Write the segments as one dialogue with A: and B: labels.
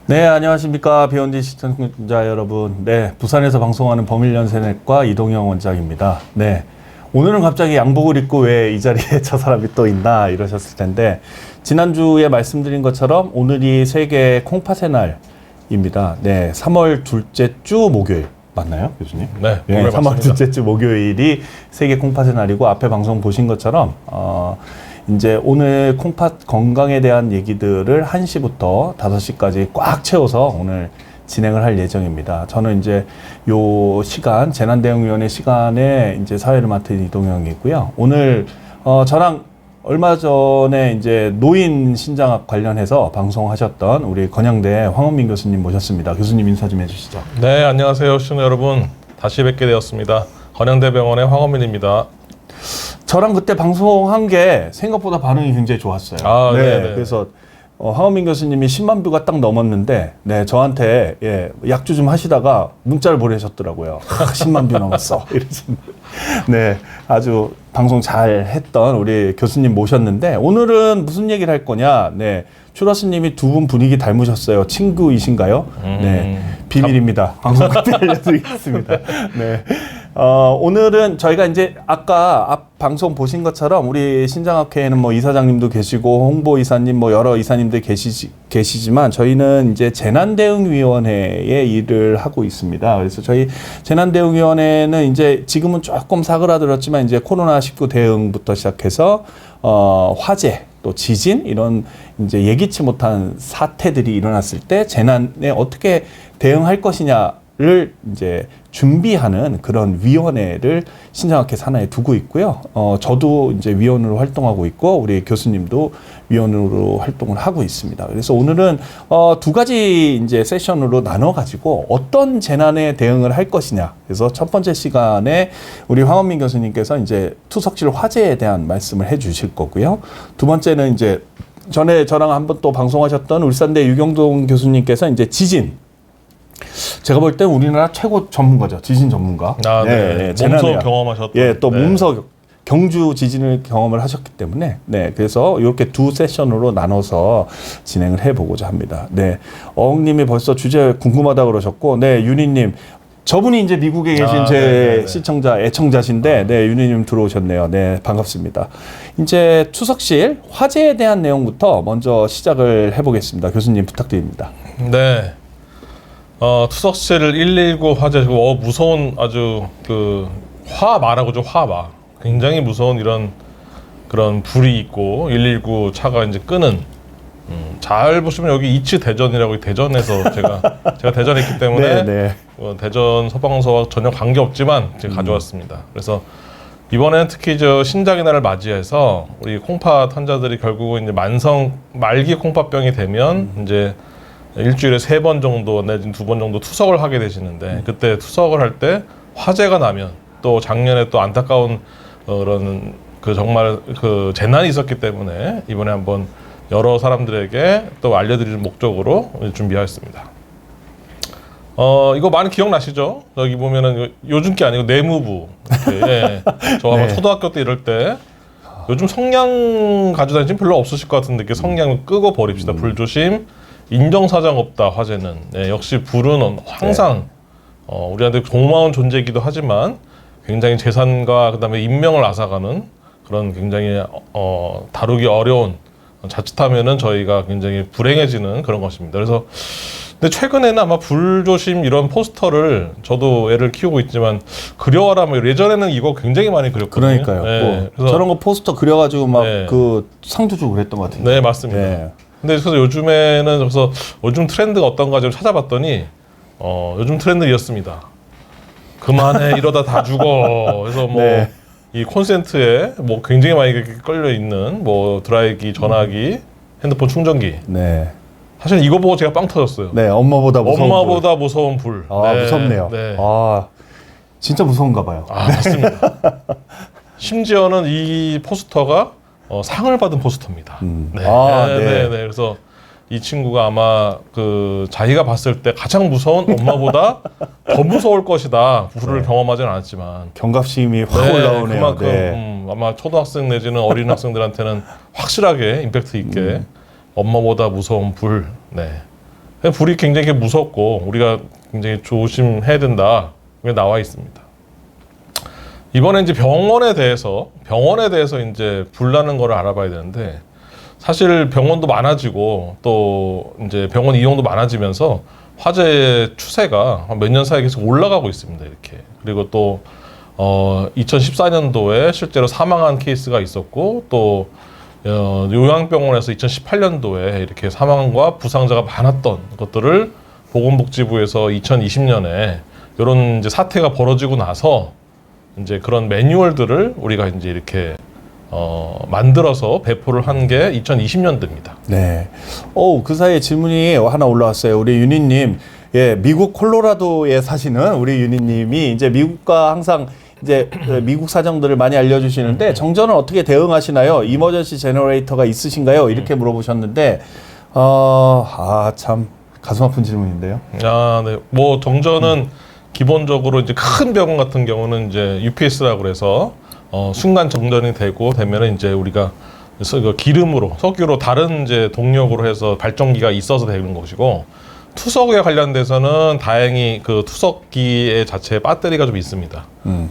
A: 네, 안녕하십니까. 비욘디 시청자 여러분. 네, 부산에서 방송하는 범일연세넷과 이동영 원장입니다. 네, 오늘은 갑자기 양복을 입고 왜 이 자리에 저 사람이 또 있나 이러셨을 텐데, 지난주에 말씀드린 것처럼 오늘이 세계 콩팥의 날입니다. 네, 3월 둘째 주 목요일. 맞나요, 교수님?
B: 네,
A: 네, 3월
B: 맞습니다.
A: 둘째 주 목요일이 세계 콩팥의 날이고, 앞에 방송 보신 것처럼 이제 오늘 콩팥 건강에 대한 얘기들을 1시부터 5시까지 꽉 채워서 오늘 진행을 할 예정입니다. 저는 이제 요 시간, 재난대응위원회 시간에 이제 사회를 맡은 이동영이고요. 오늘 저랑 얼마 전에 이제 노인 신장학 관련해서 방송하셨던 우리 건양대 황원민 교수님 모셨습니다. 교수님 인사 좀 해주시죠.
B: 네, 안녕하세요, 시청자 여러분. 다시 뵙게 되었습니다. 건양대병원의 황원민입니다.
A: 저랑 그때 방송한 게 생각보다 반응이 굉장히 좋았어요.
B: 아,
A: 네,
B: 네네.
A: 그래서 황원민 교수님이 10만 뷰가 딱 넘었는데, 네, 저한테 약주 좀 하시다가 문자를 보내셨더라고요. 10만 뷰 넘었어. 이러시는데, 네, 아주 방송 잘 했던 우리 교수님 모셨는데, 오늘은 무슨 얘기를 할 거냐? 네, 추러스님이 두 분 분위기 닮으셨어요. 친구이신가요? 네, 비밀입니다. 방송 끝에 알려드리겠습니다. 네. 오늘은 저희가 이제 아까 앞 방송 보신 것처럼 우리 신장학회에는 뭐 이사장님도 계시고 홍보이사님 뭐 여러 이사님들 계시지만 저희는 이제 재난대응위원회의 일을 하고 있습니다. 그래서 저희 재난대응위원회는 이제 지금은 조금 사그라들었지만 이제 코로나19 대응부터 시작해서 화재 또 지진 이런 이제 예기치 못한 사태들이 일어났을 때 재난에 어떻게 대응할 것이냐를 이제 준비하는 그런 위원회를 신장학회 산하에 두고 있고요. 저도 이제 위원으로 활동하고 있고 우리 교수님도 위원으로 활동을 하고 있습니다. 그래서 오늘은 두 가지 이제 세션으로 나눠 가지고 어떤 재난에 대응을 할 것이냐. 그래서 첫 번째 시간에 우리 황원민 교수님께서 이제 투석실 화재에 대한 말씀을 해 주실 거고요. 두 번째는 이제 전에 저랑 한번 또 방송하셨던 울산대 유경동 교수님께서 이제 지진, 제가 볼 때 우리나라 최고 전문가죠. 지진 전문가.
B: 아, 네. 몸소 경험하셨던.
A: 예, 또
B: 네.
A: 몸소 경주 지진을 경험을 하셨기 때문에, 네, 그래서 이렇게 두 세션으로 나눠서 진행을 해보고자 합니다. 네, 어흥님이 벌써 주제 궁금하다 그러셨고, 네, 윤희님. 저분이 이제 미국에 계신 제
B: 네네네.
A: 시청자, 애청자신데, 네, 윤희님 들어오셨네요. 네, 반갑습니다. 이제 투석실 화재에 대한 내용부터 먼저 시작을 해보겠습니다. 교수님 부탁드립니다.
B: 네. 투석실 119 화재, 무서운 아주 화마라고 죠, 화마. 굉장히 무서운 그런 불이 있고 119 차가 이제 끄는. 잘 보시면 여기 이치 대전이라고 대전에서 제가 대전에 있기 때문에
A: 네, 네.
B: 대전 소방서와 전혀 관계 없지만 제가 가져왔습니다. 그래서 이번에는 특히 저 신장의 날을 맞이해서 우리 콩팥 환자들이 결국은 이제 말기 콩팥병이 되면 이제 일주일에 3번 정도 내지는 2번 정도 투석을 하게 되시는데, 그때 투석을 할 때 화재가 나면, 또 작년에 또 안타까운 그런 정말 재난이 있었기 때문에 이번에 한번 여러 사람들에게 또 알려드리는 목적으로 준비하였습니다. 이거 많이 기억나시죠? 여기 보면은 요즘 게 아니고 내무부. 이렇게, 예. 저 아마
A: 네.
B: 초등학교 때 이럴 때 요즘 성냥 가지고 다니시면 별로 없으실 것 같은데 이렇게 성냥을 끄고 버립시다. 불 조심. 인정사정 없다. 화재는. 네, 역시 불은 항상 우리한테 고마운 존재이기도 하지만 굉장히 재산과 그다음에 인명을 앗아가는 그런 굉장히 다루기 어려운, 자칫하면은 저희가 굉장히 불행해지는 그런 것입니다. 그래서 근데 최근에는 아마 불조심 이런 포스터를, 저도 애를 키우고 있지만 그려와라 뭐 예전에는 이거 굉장히 많이 그렸거든요.
A: 그러니까요.
B: 네,
A: 그래서 저런 거 포스터 그려가지고 막
B: 네.
A: 상도 주고 그랬던 것 같은데.
B: 네, 맞습니다.
A: 네.
B: 근데 그래서 요즘 트렌드가 어떤가 좀 찾아봤더니 요즘 트렌드 이었습니다. 그만해 이러다 다 죽어. 그래서 뭐
A: 네.
B: 이 콘센트에 뭐 굉장히 많이 걸려 있는 뭐 드라이기, 전화기, 핸드폰 충전기.
A: 네.
B: 사실 이거 보고 제가 빵 터졌어요.
A: 네, 엄마보다 무서운
B: 엄마보다 무서운 불.
A: 불. 무섭네요.
B: 네.
A: 진짜 무서운가 봐요.
B: 맞습니다. 심지어는 이 포스터가 상을 받은 포스터입니다.
A: 네.
B: 네. 그래서 이 친구가 아마 자기가 봤을 때 가장 무서운 엄마보다 더 무서울 것이다. 불을 경험하지는 않았지만.
A: 경각심이 확 올라오네요.
B: 그만큼
A: 네.
B: 아마 초등학생 내지는 어린 학생들한테는 확실하게 임팩트 있게 엄마보다 무서운 불. 네. 불이 굉장히 무섭고 우리가 굉장히 조심해야 된다. 그게 나와 있습니다. 이번에 이제 병원에 대해서 이제 불 나는 거를 알아봐야 되는데 사실 병원도 많아지고 또 이제 병원 이용도 많아지면서 화재의 추세가 몇 년 사이에 계속 올라가고 있습니다. 이렇게. 그리고 또 2014년도에 실제로 사망한 케이스가 있었고 또 요양병원에서 2018년도에 이렇게 사망과 부상자가 많았던 것들을 보건복지부에서 2020년에 이런 이제 사태가 벌어지고 나서 이제 그런 매뉴얼들을 우리가 이제 이렇게 만들어서 배포를 한 게 2020년도입니다.
A: 네. 그 사이에 질문이 하나 올라왔어요. 우리 윤희님, 예, 미국 콜로라도에 사시는 우리 윤희님이 이제 미국과 항상 이제 미국 사정들을 많이 알려주시는데 정전은 어떻게 대응하시나요? 이머전시 제너레이터가 있으신가요? 이렇게 물어보셨는데 참 가슴 아픈 질문인데요.
B: 네. 뭐 정전은 기본적으로 이제 큰 병원 같은 경우는 이제 UPS라고 그래서 순간 정전이 되면은 이제 우리가 기름으로 석유로 다른 이제 동력으로 해서 발전기가 있어서 되는 것이고 투석에 관련돼서는 다행히 그 투석기의 자체에 배터리가 좀 있습니다.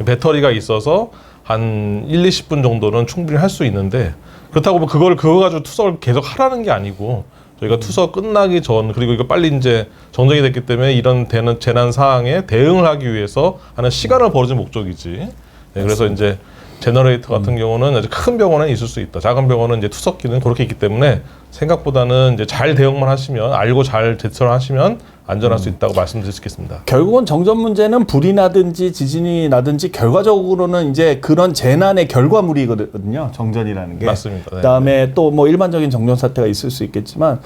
B: 배터리가 있어서 한 1, 20분 정도는 충분히 할 수 있는데 그렇다고 뭐 그거 가지고 투석을 계속 하라는 게 아니고 저희가 투석 끝나기 전 그리고 이거 빨리 이제 정정이 됐기 때문에 이런 되는 재난 사항에 대응을 하기 위해서 하는 시간을 벌어진 목적이지. 네, 그래서 이제 제너레이터 같은 경우는 아주 큰 병원에 있을 수 있다. 작은 병원은 이제 투석기는 그렇게 있기 때문에 생각보다는 이제 잘 대응만 하시면 알고 잘 대처를 하시면 안전할 수 있다고 말씀드릴 수 있겠습니다.
A: 결국은 정전 문제는 불이 나든지 지진이 나든지 결과적으로는 이제 그런 재난의 결과물이거든요. 정전이라는 게.
B: 맞습니다. 네,
A: 그다음에 또 뭐 일반적인 정전 사태가 있을 수 있겠지만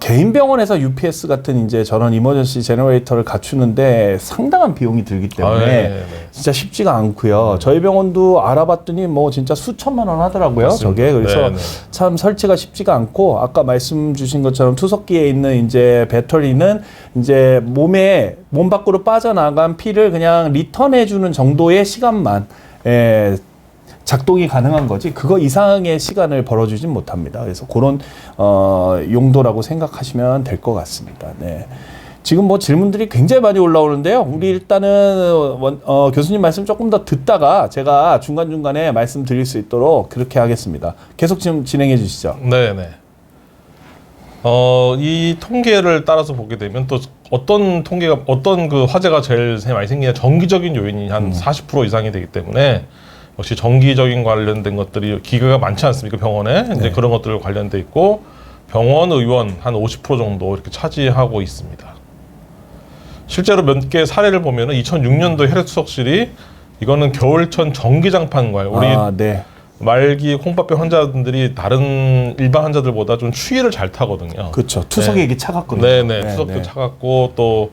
A: 개인 병원에서 UPS 같은 이제 저런 이머전시 제너레이터를 갖추는데 상당한 비용이 들기 때문에 진짜 쉽지가 않고요. 저희 병원도 알아봤더니 뭐 진짜 수천만 원 하더라고요.
B: 맞습니다.
A: 저게 그래서
B: 네.
A: 참 설치가 쉽지가 않고 아까 말씀 주신 것처럼 투석기에 있는 이제 배터리는 이제 몸 밖으로 빠져나간 피를 그냥 리턴해 주는 정도의 시간만 작동이 가능한 거지 그거 이상의 시간을 벌어주진 못합니다. 그래서 그런 용도라고 생각하시면 될 것 같습니다. 네. 지금 뭐 질문들이 굉장히 많이 올라오는데요. 우리 일단은 교수님 말씀 조금 더 듣다가 제가 중간중간에 말씀드릴 수 있도록 그렇게 하겠습니다. 계속 지금 진행해 주시죠.
B: 네네. 이 통계를 따라서 보게 되면 또 어떤 그 화재가 제일 많이 생기냐 정기적인 요인이 한 40% 이상이 되기 때문에 역시 정기적인 관련된 것들이 기계가 많지 않습니까 병원에 이제 그런 것들 관련돼 있고 병원 의원 한 50% 정도 이렇게 차지하고 있습니다. 실제로 몇 개 사례를 보면은 2006년도 혈액투석실이 이거는 겨울천 전기장판과요. 우리 말기 콩팥병 환자분들이 다른 일반 환자들보다 좀 추위를 잘 타거든요.
A: 그렇죠. 투석이 이게 차갑거든요.
B: 네네. 투석도 차갑고 또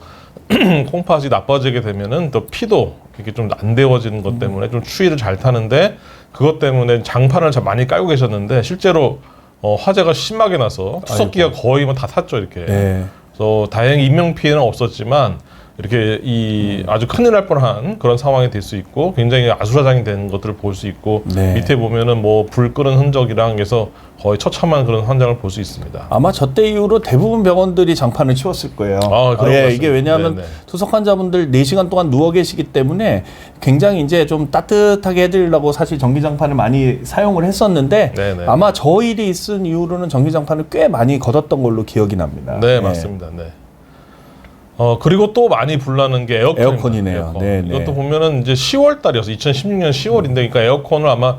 B: 콩팥이 나빠지게 되면은 또 피도 이렇게 좀 안 데워지는 것 때문에 좀 추위를 잘 타는데 그것 때문에 장판을 참 많이 깔고 계셨는데 실제로 화재가 심하게 나서 투석기가 거의 뭐 다 탔죠 이렇게. 그래서 다행히 인명 피해는 없었지만 이렇게 아주 큰일 날 뻔한 그런 상황이 될 수 있고 굉장히 아수라장이 되는 것들을 볼 수 있고 밑에 보면은 뭐 불 끄는 흔적이랑 해서 거의 처참한 그런 현장을 볼 수 있습니다.
A: 아마 저때 이후로 대부분 병원들이 장판을 치웠을 거예요. 이게 왜냐하면 투석 환자분들 4시간 동안 누워 계시기 때문에 굉장히 이제 좀 따뜻하게 해드리려고 사실 전기장판을 많이 사용을 했었는데 아마 저 일이 있은 이후로는 전기장판을 꽤 많이 걷었던 걸로 기억이 납니다.
B: 네, 맞습니다. 네. 그리고 또 많이 불나는 게
A: 에어컨이네요.
B: 이것도 보면은 이제 10월 달이어서 2016년 10월인데 그러니까 에어컨을 아마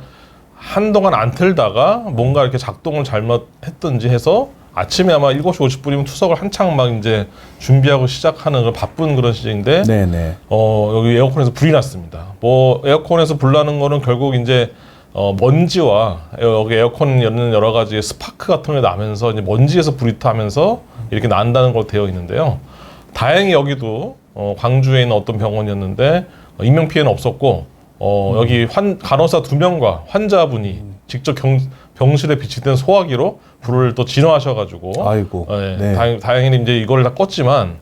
B: 한동안 안 틀다가 뭔가 이렇게 작동을 잘못했든지 해서 아침에 아마 7시 50분이면 투석을 한창 막 이제 준비하고 시작하는 그런 바쁜 그런 시즌인데 여기 에어컨에서 불이 났습니다. 뭐 에어컨에서 불 나는 거는 결국 이제 먼지와 여기 에어컨 여는 여러 가지 스파크 같은 게 나면서 이제 먼지에서 불이 타면서 이렇게 난다는 걸로 되어 있는데요. 다행히 여기도 광주에 있는 어떤 병원이었는데 인명 피해는 없었고 여기 간호사 2명과 환자분이 직접 병실에 비치된 소화기로 불을 또 진화하셔가지고 다행히 이제 이걸 다 껐지만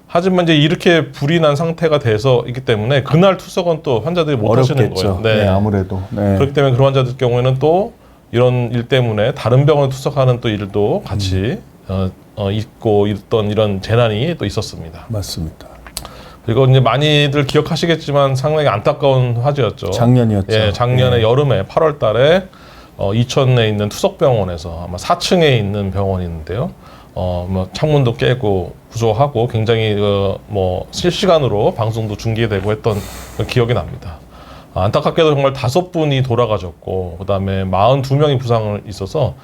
B: 하지만 이제 이렇게 불이 난 상태가 돼서 있기 때문에 그날 투석은 또 환자들이 못 하시는 거예요.
A: 아무래도
B: 그렇기 때문에 그런 환자들 경우에는 또 이런 일 때문에 다른 병원에 투석하는 또 일도 같이 있고 있던 이런 재난이 또 있었습니다.
A: 맞습니다.
B: 그리고 이제 많이들 기억하시겠지만 상당히 안타까운 화재였죠.
A: 작년이었죠.
B: 예, 작년에 여름에 8월 달에 이천에 있는 투석병원에서 아마 4층에 있는 병원이 있는데요. 뭐 창문도 깨고 구조하고 굉장히 뭐 실시간으로 방송도 중계되고 했던 기억이 납니다. 안타깝게도 정말 5분이 돌아가셨고 그다음에 42명이 부상을 있어서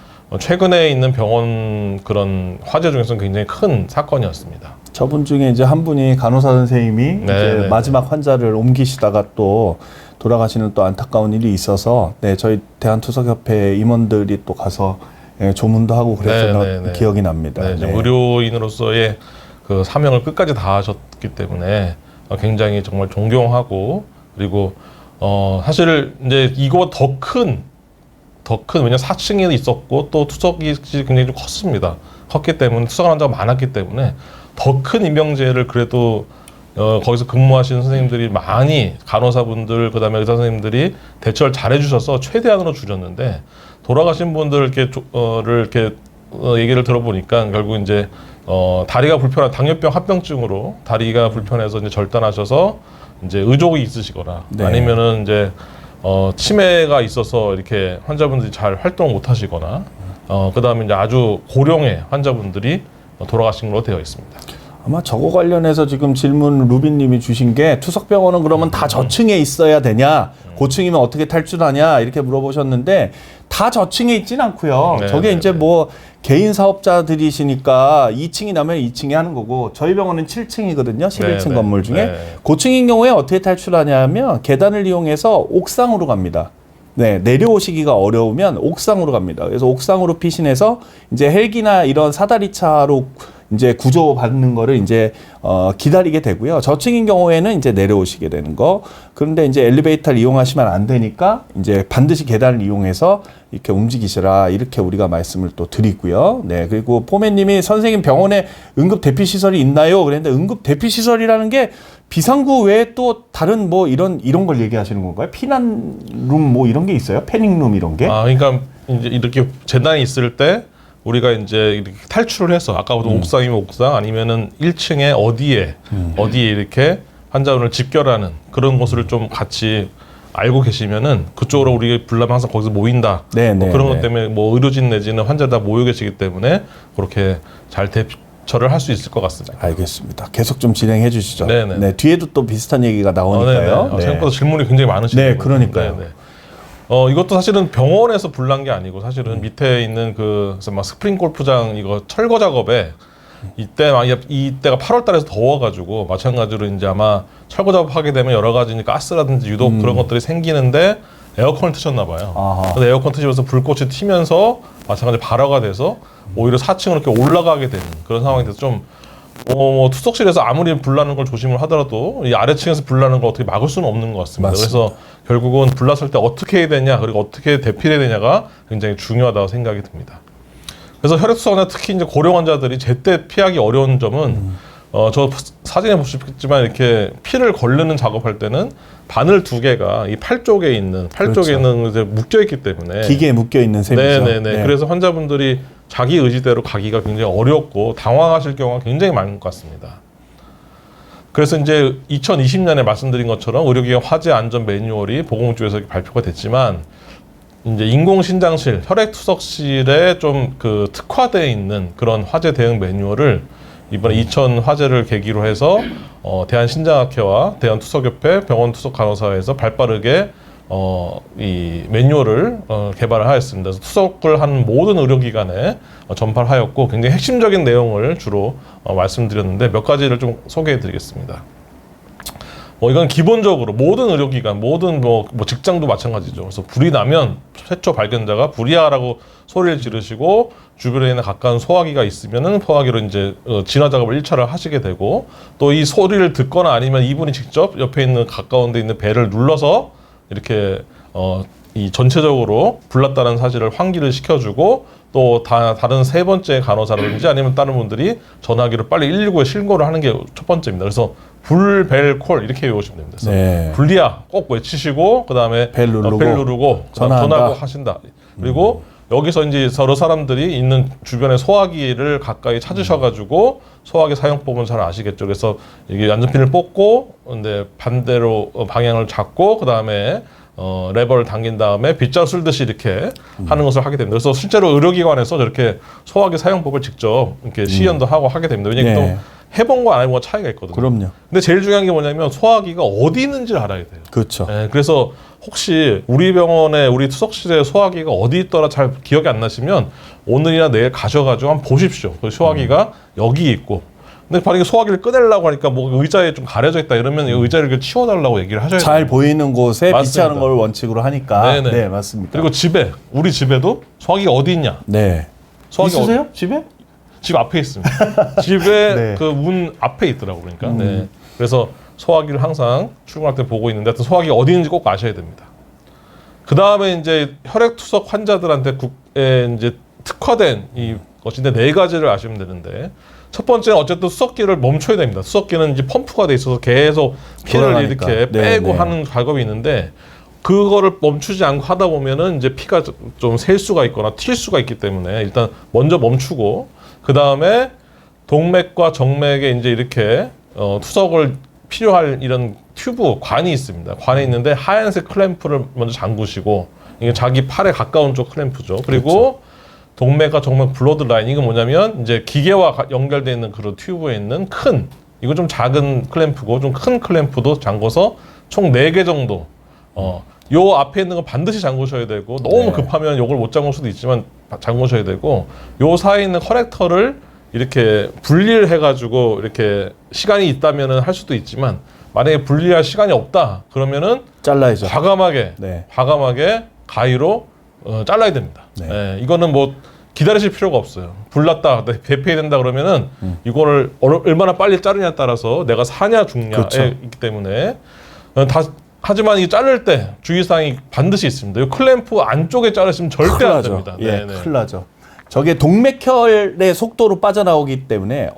B: 최근에 있는 병원 그런 화재 중에서는 굉장히 큰 사건이었습니다.
A: 저분 중에 이제 한 분이 간호사 선생님이 이제 마지막 환자를 옮기시다가 또 돌아가시는 또 안타까운 일이 있어서 네, 저희 대한투석협회 임원들이 또 가서 조문도 하고 그랬던 기억이 납니다.
B: 네, 네. 의료인으로서의 그 사명을 끝까지 다하셨기 때문에 굉장히 정말 존경하고 그리고 사실 이제 이거보다 더 큰 왜냐면 4층에 있었고 또 투석이 굉장히 좀 컸습니다. 컸기 때문에 투석 환자가 많았기 때문에 더 큰 임명제를 그래도 거기서 근무하시는 선생님들이 많이 간호사분들 그다음에 의사 선생님들이 대처를 잘해주셔서 최대한으로 줄였는데 돌아가신 분들 이렇게 얘기를 들어보니까 결국 이제 다리가 불편한 당뇨병 합병증으로 다리가 불편해서 이제 절단하셔서 이제 의족이 있으시거나
A: 네.
B: 아니면은 이제 치매가 있어서 이렇게 환자분들이 잘 활동을 못 하시거나 그다음에 이제 아주 고령의 환자분들이 돌아가신 걸로 되어 있습니다.
A: 아마 저거 관련해서 지금 질문 루빈님이 주신 게 투석병원은 그러면 다 저층에 있어야 되냐? 고층이면 어떻게 탈출하냐? 이렇게 물어보셨는데 다 저층에 있진 않고요.
B: 네,
A: 저게
B: 네,
A: 이제
B: 네.
A: 뭐 개인 사업자들이시니까 2층이 나면 2층에 하는 거고 저희 병원은 7층이거든요. 11층
B: 네,
A: 건물
B: 네,
A: 중에.
B: 네.
A: 고층인 경우에 어떻게 탈출하냐면 계단을 이용해서 옥상으로 갑니다. 네, 내려오시기가 어려우면 옥상으로 갑니다. 그래서 옥상으로 피신해서 이제 헬기나 이런 사다리차로 이제 구조받는 거를 이제 기다리게 되고요. 저층인 경우에는 이제 내려오시게 되는 거. 그런데 이제 엘리베이터를 이용하시면 안 되니까 이제 반드시 계단을 이용해서 이렇게 움직이시라 이렇게 우리가 말씀을 또 드리고요. 네, 그리고 포맨님이 선생님 병원에 응급 대피 시설이 있나요? 그랬는데 응급 대피 시설이라는 게 비상구 외에 또 다른 뭐 이런 걸 얘기하시는 건가요? 피난룸 뭐 이런 게 있어요? 패닉룸 이런 게?
B: 그러니까 이제 이렇게 재난이 있을 때 우리가 이제 이렇게 탈출을 해서 아까부터 옥상이면 옥상 아니면은 1층에 어디에 이렇게 환자분을 집결하는 그런 곳을 좀 같이 알고 계시면은 그쪽으로 우리 불나면 항상 거기서 모인다.
A: 네,
B: 뭐
A: 네,
B: 그런 것
A: 네.
B: 때문에 뭐 의료진 내지는 환자 다 모여 계시기 때문에 그렇게 잘 대처를 할 수 있을 것 같습니다.
A: 알겠습니다. 계속 좀 진행해 주시죠.
B: 네네.
A: 네, 뒤에도 또 비슷한 얘기가 나오니까요.
B: 네네. 생각보다 질문이 굉장히 많으시네요.
A: 네, 그러니까요.
B: 이것도 사실은 병원에서 불난 게 아니고 사실은 밑에 있는 그래서 막 스프링 골프장 이거 철거 작업에 이때가 8월 달에서 더워가지고 마찬가지로 이제 아마 철거 작업하게 되면 여러 가지 가스라든지 유독 그런 것들이 생기는데 에어컨을 트셨나 봐요.
A: 아하.
B: 근데 에어컨 트시면서 불꽃이 튀면서 마찬가지로 발화가 돼서 오히려 4층으로 이렇게 올라가게 되는 그런 상황이 돼서 좀 뭐 투석실에서 아무리 불나는 걸 조심을 하더라도 이 아래층에서 불나는 걸 어떻게 막을 수는 없는 것 같습니다.
A: 맞습니다.
B: 그래서 결국은 불났을 때 어떻게 해야 되냐 그리고 어떻게 대피해야 되냐가 굉장히 중요하다고 생각이 듭니다. 그래서 혈액투석이나 특히 이제 고령 환자들이 제때 피하기 어려운 점은 저 사진에 보시겠지만 이렇게 피를 걸르는 작업할 때는 바늘 2개가 이 팔 쪽에 있는
A: 그렇죠.
B: 이제 묶여 있기 때문에
A: 기계에 묶여 있는 셈이죠.
B: 네네네. 그래서 환자분들이 자기 의지대로 가기가 굉장히 어렵고 당황하실 경우가 굉장히 많은 것 같습니다. 그래서 이제 2020년에 말씀드린 것처럼 의료기관 화재 안전 매뉴얼이 보건복지부에서 발표가 됐지만 이제 인공신장실, 혈액투석실에 좀 그 특화되어 있는 그런 화재 대응 매뉴얼을 이번에 2000 화재를 계기로 해서 대한신장학회와 대한투석협회, 병원투석간호사회에서 발빠르게 이 매뉴얼을 개발을 하였습니다. 그래서 투석을 한 모든 의료기관에 전파를 하였고 굉장히 핵심적인 내용을 주로 말씀드렸는데 몇 가지를 좀 소개해드리겠습니다. 이건 기본적으로 모든 의료기관, 모든 뭐 직장도 마찬가지죠. 그래서 불이 나면 최초 발견자가 불이야라고 소리를 지르시고 주변에 있는 가까운 소화기가 있으면은 소화기로 이제 진화 작업을 1차를 하시게 되고 또 이 소리를 듣거나 아니면 이분이 직접 옆에 있는 가까운 데 있는 벨을 눌러서 이렇게 이 전체적으로 불났다는 사실을 환기를 시켜주고 또 다른 세 번째 간호사라든지 아니면 다른 분들이 전화기로 빨리 119에 신고를 하는 게 첫 번째입니다. 그래서 불, 벨, 콜 이렇게 외우시면 됩니다. 그래서
A: 네.
B: 불리야 꼭 외치시고 그 다음에
A: 벨 누르고
B: 전화하고 하신다. 그리고 여기서 이제 여러 사람들이 있는 주변에 소화기를 가까이 찾으셔가지고 소화기 사용법은 잘 아시겠죠. 그래서 이게 안전핀을 뽑고, 근데 반대로 방향을 잡고, 그 다음에 레버를 당긴 다음에 빗자루 쓸듯이 이렇게 하는 것을 하게 됩니다. 그래서 실제로 의료기관에서 저렇게 소화기 사용법을 직접 이렇게 시연도 하고 하게 됩니다. 왜냐하면
A: 네.
B: 또 해본 거 안 해본 거 차이가 있거든요.
A: 그럼요.
B: 근데 제일 중요한 게 뭐냐면 소화기가 어디 있는지를 알아야 돼요.
A: 그렇죠.
B: 네, 그래서 혹시 우리 병원에 우리 투석실에 소화기가 어디 있더라 잘 기억이 안 나시면 오늘이나 내일 가셔가지고 한번 보십시오. 그 소화기가 여기 있고. 근데 만약에 소화기를 꺼내려고 하니까 뭐 의자에 좀 가려져 있다 이러면 이 의자를 이렇게 치워달라고 얘기를 하셔야 돼요.
A: 잘 보이는 곳에
B: 맞습니다.
A: 비치하는 걸 원칙으로 하니까.
B: 네네.
A: 네, 맞습니다.
B: 그리고 집에 우리 집에도 소화기가 어디 있냐?
A: 네.
B: 소화기
A: 있으세요? 집에?
B: 집 앞에 있습니다. 집에
A: 네.
B: 그 문 앞에 있더라고 그러니까. 네. 그래서 소화기를 항상 출근할 때 보고 있는데 하여튼 소화기가 어디 있는지 꼭 아셔야 됩니다. 그 다음에 이제 혈액투석 환자들한테 국에 이제 특화된 이 것인데 네 가지를 아시면 되는데 첫 번째는 어쨌든 수석기를 멈춰야 됩니다. 수석기는 이제 펌프가 돼 있어서 계속 피를
A: 돌아가니까.
B: 이렇게
A: 네,
B: 빼고
A: 네.
B: 하는 작업이 있는데 그거를 멈추지 않고 하다 보면은 이제 피가 좀 셀 수가 있거나 튈 수가 있기 때문에 일단 먼저 멈추고 그 다음에 동맥과 정맥에 이제 이렇게 투석을 필요할 이런 튜브 관이 있습니다. 관이 있는데 하얀색 클램프를 먼저 잠그시고 이게 자기 팔에 가까운 쪽 클램프죠. 그리고
A: 그렇죠.
B: 동맥과 정맥 블러드 라인 이건 뭐냐면 이제 기계와 연결되어 있는 그런 튜브에 있는 큰 이거 좀 작은 클램프고 좀 큰 클램프도 잠궈서 총 4개 정도 요 앞에 있는 거 반드시 잠그셔야 되고 너무
A: 네.
B: 급하면 요걸 못 잠글 수도 있지만 잠그셔야 되고 요 사이에 있는 커넥터를 이렇게 분리를 해가지고 이렇게 시간이 있다면은 할 수도 있지만 만약에 분리할 시간이 없다 그러면은
A: 잘라야죠.
B: 과감하게
A: 네.
B: 가위로 잘라야 됩니다.
A: 네.
B: 예, 이거는 뭐 기다리실 필요가 없어요. 불났다, 배폐해야 된다 그러면은 이거를 얼마나 빨리 자르냐에 따라서 내가 사냐 죽냐에
A: 그렇죠.
B: 있기 때문에 하지만 이 자를 때 주의사항이 반드시 있습니다. 이 클램프 안쪽에 자르시면 절대
A: 큰일
B: 안
A: 나죠.
B: 됩니다.
A: 예,
B: 네네.
A: 큰일 나죠. 저게 동맥혈의 속도로 빠져나오기 때문에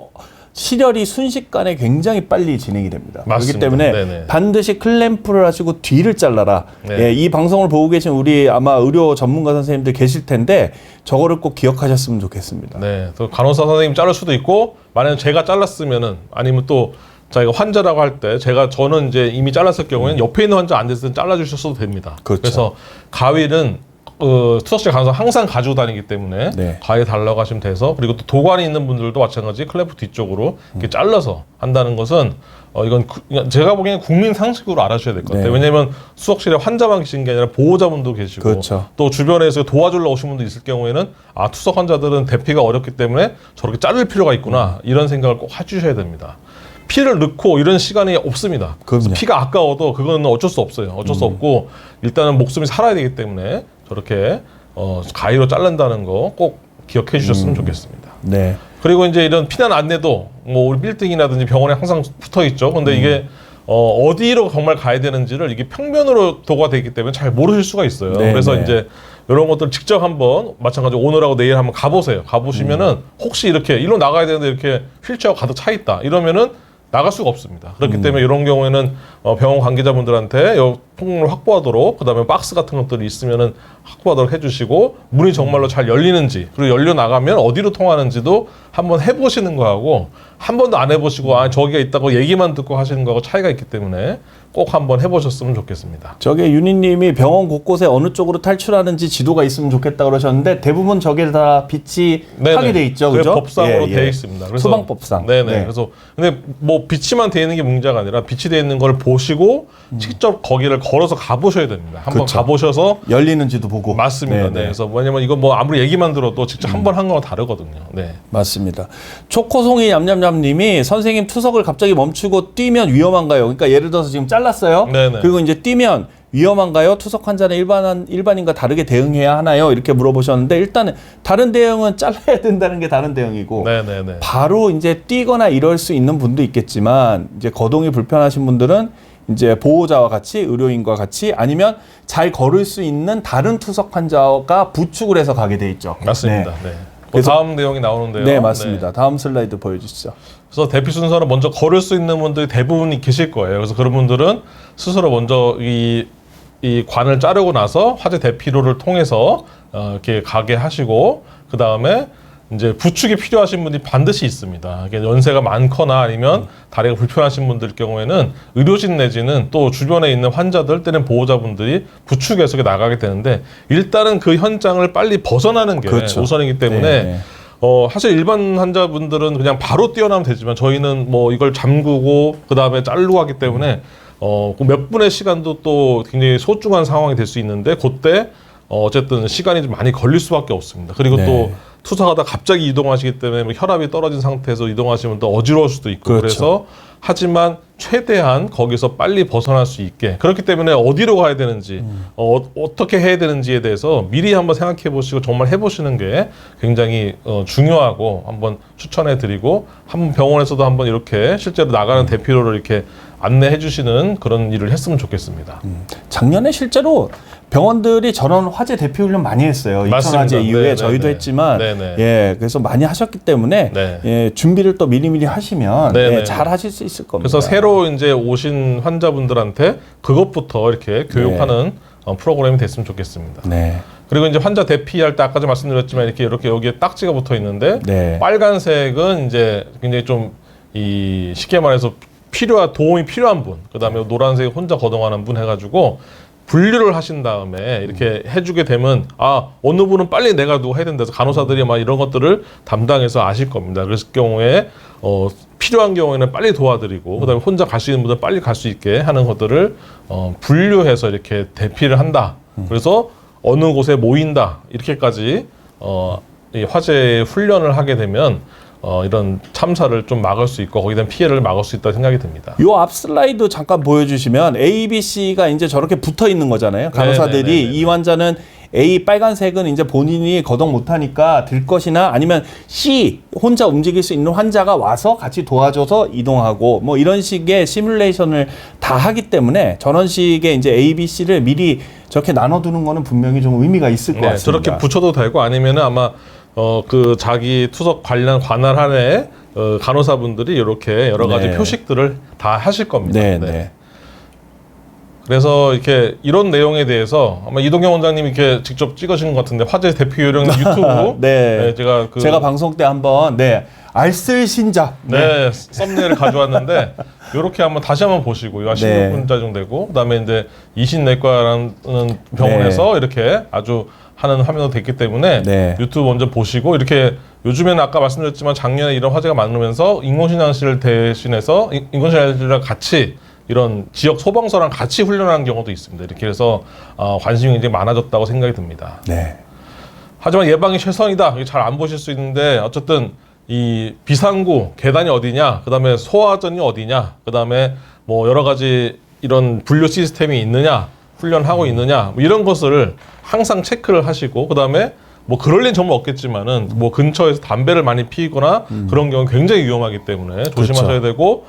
A: 실혈이 순식간에 굉장히 빨리 진행이 됩니다. 그렇기
B: 맞습니다.
A: 때문에
B: 네네.
A: 반드시 클램프를 하시고 뒤를 잘라라.
B: 네.
A: 예, 이 방송을 보고 계신 우리 아마 의료 전문가 선생님들 계실 텐데 저거를 꼭 기억하셨으면 좋겠습니다.
B: 네, 또 간호사 선생님 자를 수도 있고 만약에 제가 잘랐으면은 아니면 또 자기가 환자라고 할 때 저는 이제 이미 잘랐을 경우에는 옆에 있는 환자 안 됐을 땐 잘라주셨어도 됩니다.
A: 그렇죠.
B: 그래서 가위는 투석실 간호사 항상 가지고 다니기 때문에
A: 네.
B: 가위 달라고 하시면 돼서 그리고 또 도관이 있는 분들도 마찬가지 클램프 뒤쪽으로 이렇게 잘라서 한다는 것은 이건 제가 보기에는 국민 상식으로 알아주셔야 될 것 같아요.
A: 네.
B: 왜냐하면 수석실에 환자만 계신 게 아니라 보호자분도 계시고
A: 그렇죠.
B: 또 주변에서 도와주러 오신 분도 있을 경우에는 투석 환자들은 대피가 어렵기 때문에 저렇게 자를 필요가 있구나 이런 생각을 꼭 해주셔야 됩니다. 피를 넣고 이런 시간이 없습니다. 그래서
A: 그럼요.
B: 피가 아까워도 그건 어쩔 수 없어요. 어쩔 수 없고 일단은 목숨이 살아야 되기 때문에 저렇게 가위로 자른다는 거 꼭 기억해 주셨으면 좋겠습니다.
A: 네.
B: 그리고 이제 이런 피난 안내도 뭐 우리 빌딩이라든지 병원에 항상 붙어 있죠. 근데 이게 어디로 정말 가야 되는지를 이게 평면으로 도가 되기 때문에 잘 모르실 수가 있어요.
A: 네,
B: 그래서
A: 네.
B: 이제 이런 것들 직접 한번 마찬가지로 오늘하고 내일 한번 가보세요. 가보시면은 혹시 이렇게 일로 나가야 되는데 이렇게 휠체어가 가득 차 있다. 이러면은 나갈 수가 없습니다. 그렇기 때문에 이런 경우에는 병원 관계자분들한테 통로를 확보하도록 그다음에 박스 같은 것들이 있으면은 확보하도록 해주시고 문이 정말로 잘 열리는지 그리고 열려 나가면 어디로 통하는지도 한번 해보시는 거하고 한 번도 안 해보시고 저기가 있다고 얘기만 듣고 하시는 거하고 차이가 있기 때문에 꼭 한번 해보셨으면 좋겠습니다.
A: 저게 윤희님이 병원 곳곳에 어느 쪽으로 탈출하는지 지도가 있으면 좋겠다 그러셨는데 대부분 저게 다 빛이 하게 돼 있죠,
B: 그게
A: 그죠?
B: 법상으로
A: 예, 예.
B: 돼 있습니다. 그래서
A: 소방법상.
B: 네네.
A: 네.
B: 그래서 근데 뭐 빛이만 돼 있는 게 문제가 아니라 빛이 돼 있는 걸 보시고 직접 거기를 걸어서 가보셔야 됩니다. 한번
A: 그쵸.
B: 가보셔서
A: 열리는지도 보고.
B: 맞습니다. 네.
A: 네.
B: 그래서 뭐냐면 이거 뭐 아무리 얘기만 들어도 직접 한 번 한 거랑 다르거든요. 네.
A: 맞습니다. 초코송이 냠냠냠님이 선생님 투석을 갑자기 멈추고 뛰면 위험한가요? 그러니까 예를 들어서 지금 잘랐어요.
B: 네네.
A: 그리고 이제 뛰면 위험한가요? 투석 환자는 일반인과 다르게 대응해야 하나요? 이렇게 물어보셨는데 일단은 다른 대응은 잘라야 된다는 게 다른 대응이고
B: 네네네.
A: 바로 이제 뛰거나 이럴 수 있는 분도 있겠지만 이제 거동이 불편하신 분들은 이제 보호자와 같이 의료인과 같이 아니면 잘 걸을 수 있는 다른 투석 환자가 부축을 해서 가게 돼 있죠.
B: 맞습니다.
A: 네.
B: 네.
A: 그래서-
B: 다음 내용이 나오는데요.
A: 네, 맞습니다. 다음 슬라이드 보여주시죠.
B: 그래서 대피 순서는 먼저 걸을 수 있는 분들이 대부분이 계실 거예요. 그래서 그런 분들은 스스로 먼저 이 이 관을 자르고 나서 화재 대피로를 통해서 이렇게 가게 하시고 그 다음에 이제 부축이 필요하신 분이 반드시 있습니다. 이게 연세가 많거나 아니면 다리가 불편하신 분들 경우에는 의료진 내지는 또 주변에 있는 환자들 또는 보호자분들이 부축해서 나가게 되는데 일단은 그 현장을 빨리 벗어나는 게
A: 그렇죠.
B: 우선이기 때문에
A: 네.
B: 사실 일반 환자분들은 그냥 바로 뛰어나면 되지만 저희는 뭐 이걸 잠그고 그 다음에 자르고 하기 때문에 몇 분의 시간도 또 굉장히 소중한 상황이 될 수 있는데 그때 어쨌든 시간이 좀 많이 걸릴 수밖에 없습니다. 그리고
A: 네.
B: 또 투석하다 갑자기 이동하시기 때문에 뭐 혈압이 떨어진 상태에서 이동하시면 또 어지러울 수도 있고
A: 그렇죠.
B: 그래서 하지만 최대한 거기서 빨리 벗어날 수 있게 그렇기 때문에 어디로 가야 되는지 어떻게 해야 되는지에 대해서 미리 한번 생각해 보시고 정말 해보시는 게 굉장히 중요하고 한번 추천해 드리고 한번 병원에서도 한번 이렇게 실제로 나가는 대피로를 이렇게 안내해 주시는 그런 일을 했으면 좋겠습니다.
A: 작년에 실제로 병원들이 저런 화재 대피 훈련 많이 했어요.
B: 맞습니다.
A: 이천화재 이후에
B: 네네네.
A: 저희도 했지만
B: 네네.
A: 예, 그래서 많이 하셨기 때문에
B: 네.
A: 예, 준비를 또 미리미리 하시면
B: 네네.
A: 예, 잘 하실 수 있을 겁니다.
B: 그래서 새로 이제 오신 환자분들한테 그것부터 이렇게 교육하는 프로그램이 됐으면 좋겠습니다.
A: 네.
B: 그리고 이제 환자 대피할 때 아까 좀 말씀드렸지만 이렇게 여기에 딱지가 붙어 있는데
A: 네.
B: 빨간색은 이제 굉장히 좀 이 쉽게 말해서 도움이 필요한 분, 그다음에 노란색 혼자 거동하는 분 해가지고 분류를 하신 다음에 이렇게 해주게 되면 어느 분은 빨리 내가 누가 해야 된다 해서 간호사들이 막 이런 것들을 담당해서 아실 겁니다. 그랬을 경우에 필요한 경우에는 빨리 도와드리고 그다음에 혼자 갈 수 있는 분들 빨리 갈 수 있게 하는 것들을 분류해서 이렇게 대피를 한다. 그래서 어느 곳에 모인다 이렇게까지 이 화재 훈련을 하게 되면 이런 참사를 좀 막을 수 있고 거기에 대한 피해를 막을 수 있다고 생각이 듭니다.
A: 요 앞 슬라이드 잠깐 보여주시면 A, B, C가 이제 저렇게 붙어 있는 거잖아요. 간호사들이
B: 네네네네.
A: 이 환자는 A 빨간색은 이제 본인이 거동 못하니까 들 것이나 아니면 C 혼자 움직일 수 있는 환자가 와서 같이 도와줘서 이동하고 뭐 이런 식의 시뮬레이션을 다 하기 때문에 저런 식의 이제 A, B, C를 미리 저렇게 나눠두는 거는 분명히 좀 의미가 있을 것 같습니다.
B: 저렇게 붙여도 되고 아니면은 아마 그 자기 투석 관련 관할 한에 간호사분들이 이렇게 여러 가지
A: 네.
B: 표식들을 다 하실 겁니다.
A: 네,
B: 네.
A: 네.
B: 그래서 이렇게 이런 내용에 대해서 아마 이동경 원장님이 이렇게 직접 찍으신 것 같은데 화재 대피 요령 유튜브
A: 네. 제가 방송 때 한번 알쓸신잡
B: 네, 썸네일을 가져왔는데 이렇게 다시 한번 보시고요. 16분자 정도 되고 그다음에 이제 이신내과라는 병원에서 이렇게 아주 하는 화면도 됐기 때문에 유튜브 먼저 보시고 이렇게 요즘에는 아까 말씀드렸지만 작년에 이런 화재가 많으면서 인공신양실을 대신해서 인공신양실이랑 같이 이런 지역 소방서랑 같이 훈련하는 경우도 있습니다. 이렇게 해서 관심이 굉장히 많아졌다고 생각이 듭니다.
A: 네.
B: 하지만 예방이 최선이다. 잘 안 보실 수 있는데 어쨌든 이 비상구 계단이 어디냐, 그다음에 소화전이 어디냐, 그다음에 뭐 여러 가지 이런 분류 시스템이 있느냐, 훈련하고 있느냐, 뭐 이런 것을 항상 체크를 하시고 그다음에 뭐 그럴 일 정말 없겠지만은 뭐 근처에서 담배를 많이 피거나 그런 경우 굉장히 위험하기 때문에 조심하셔야 되고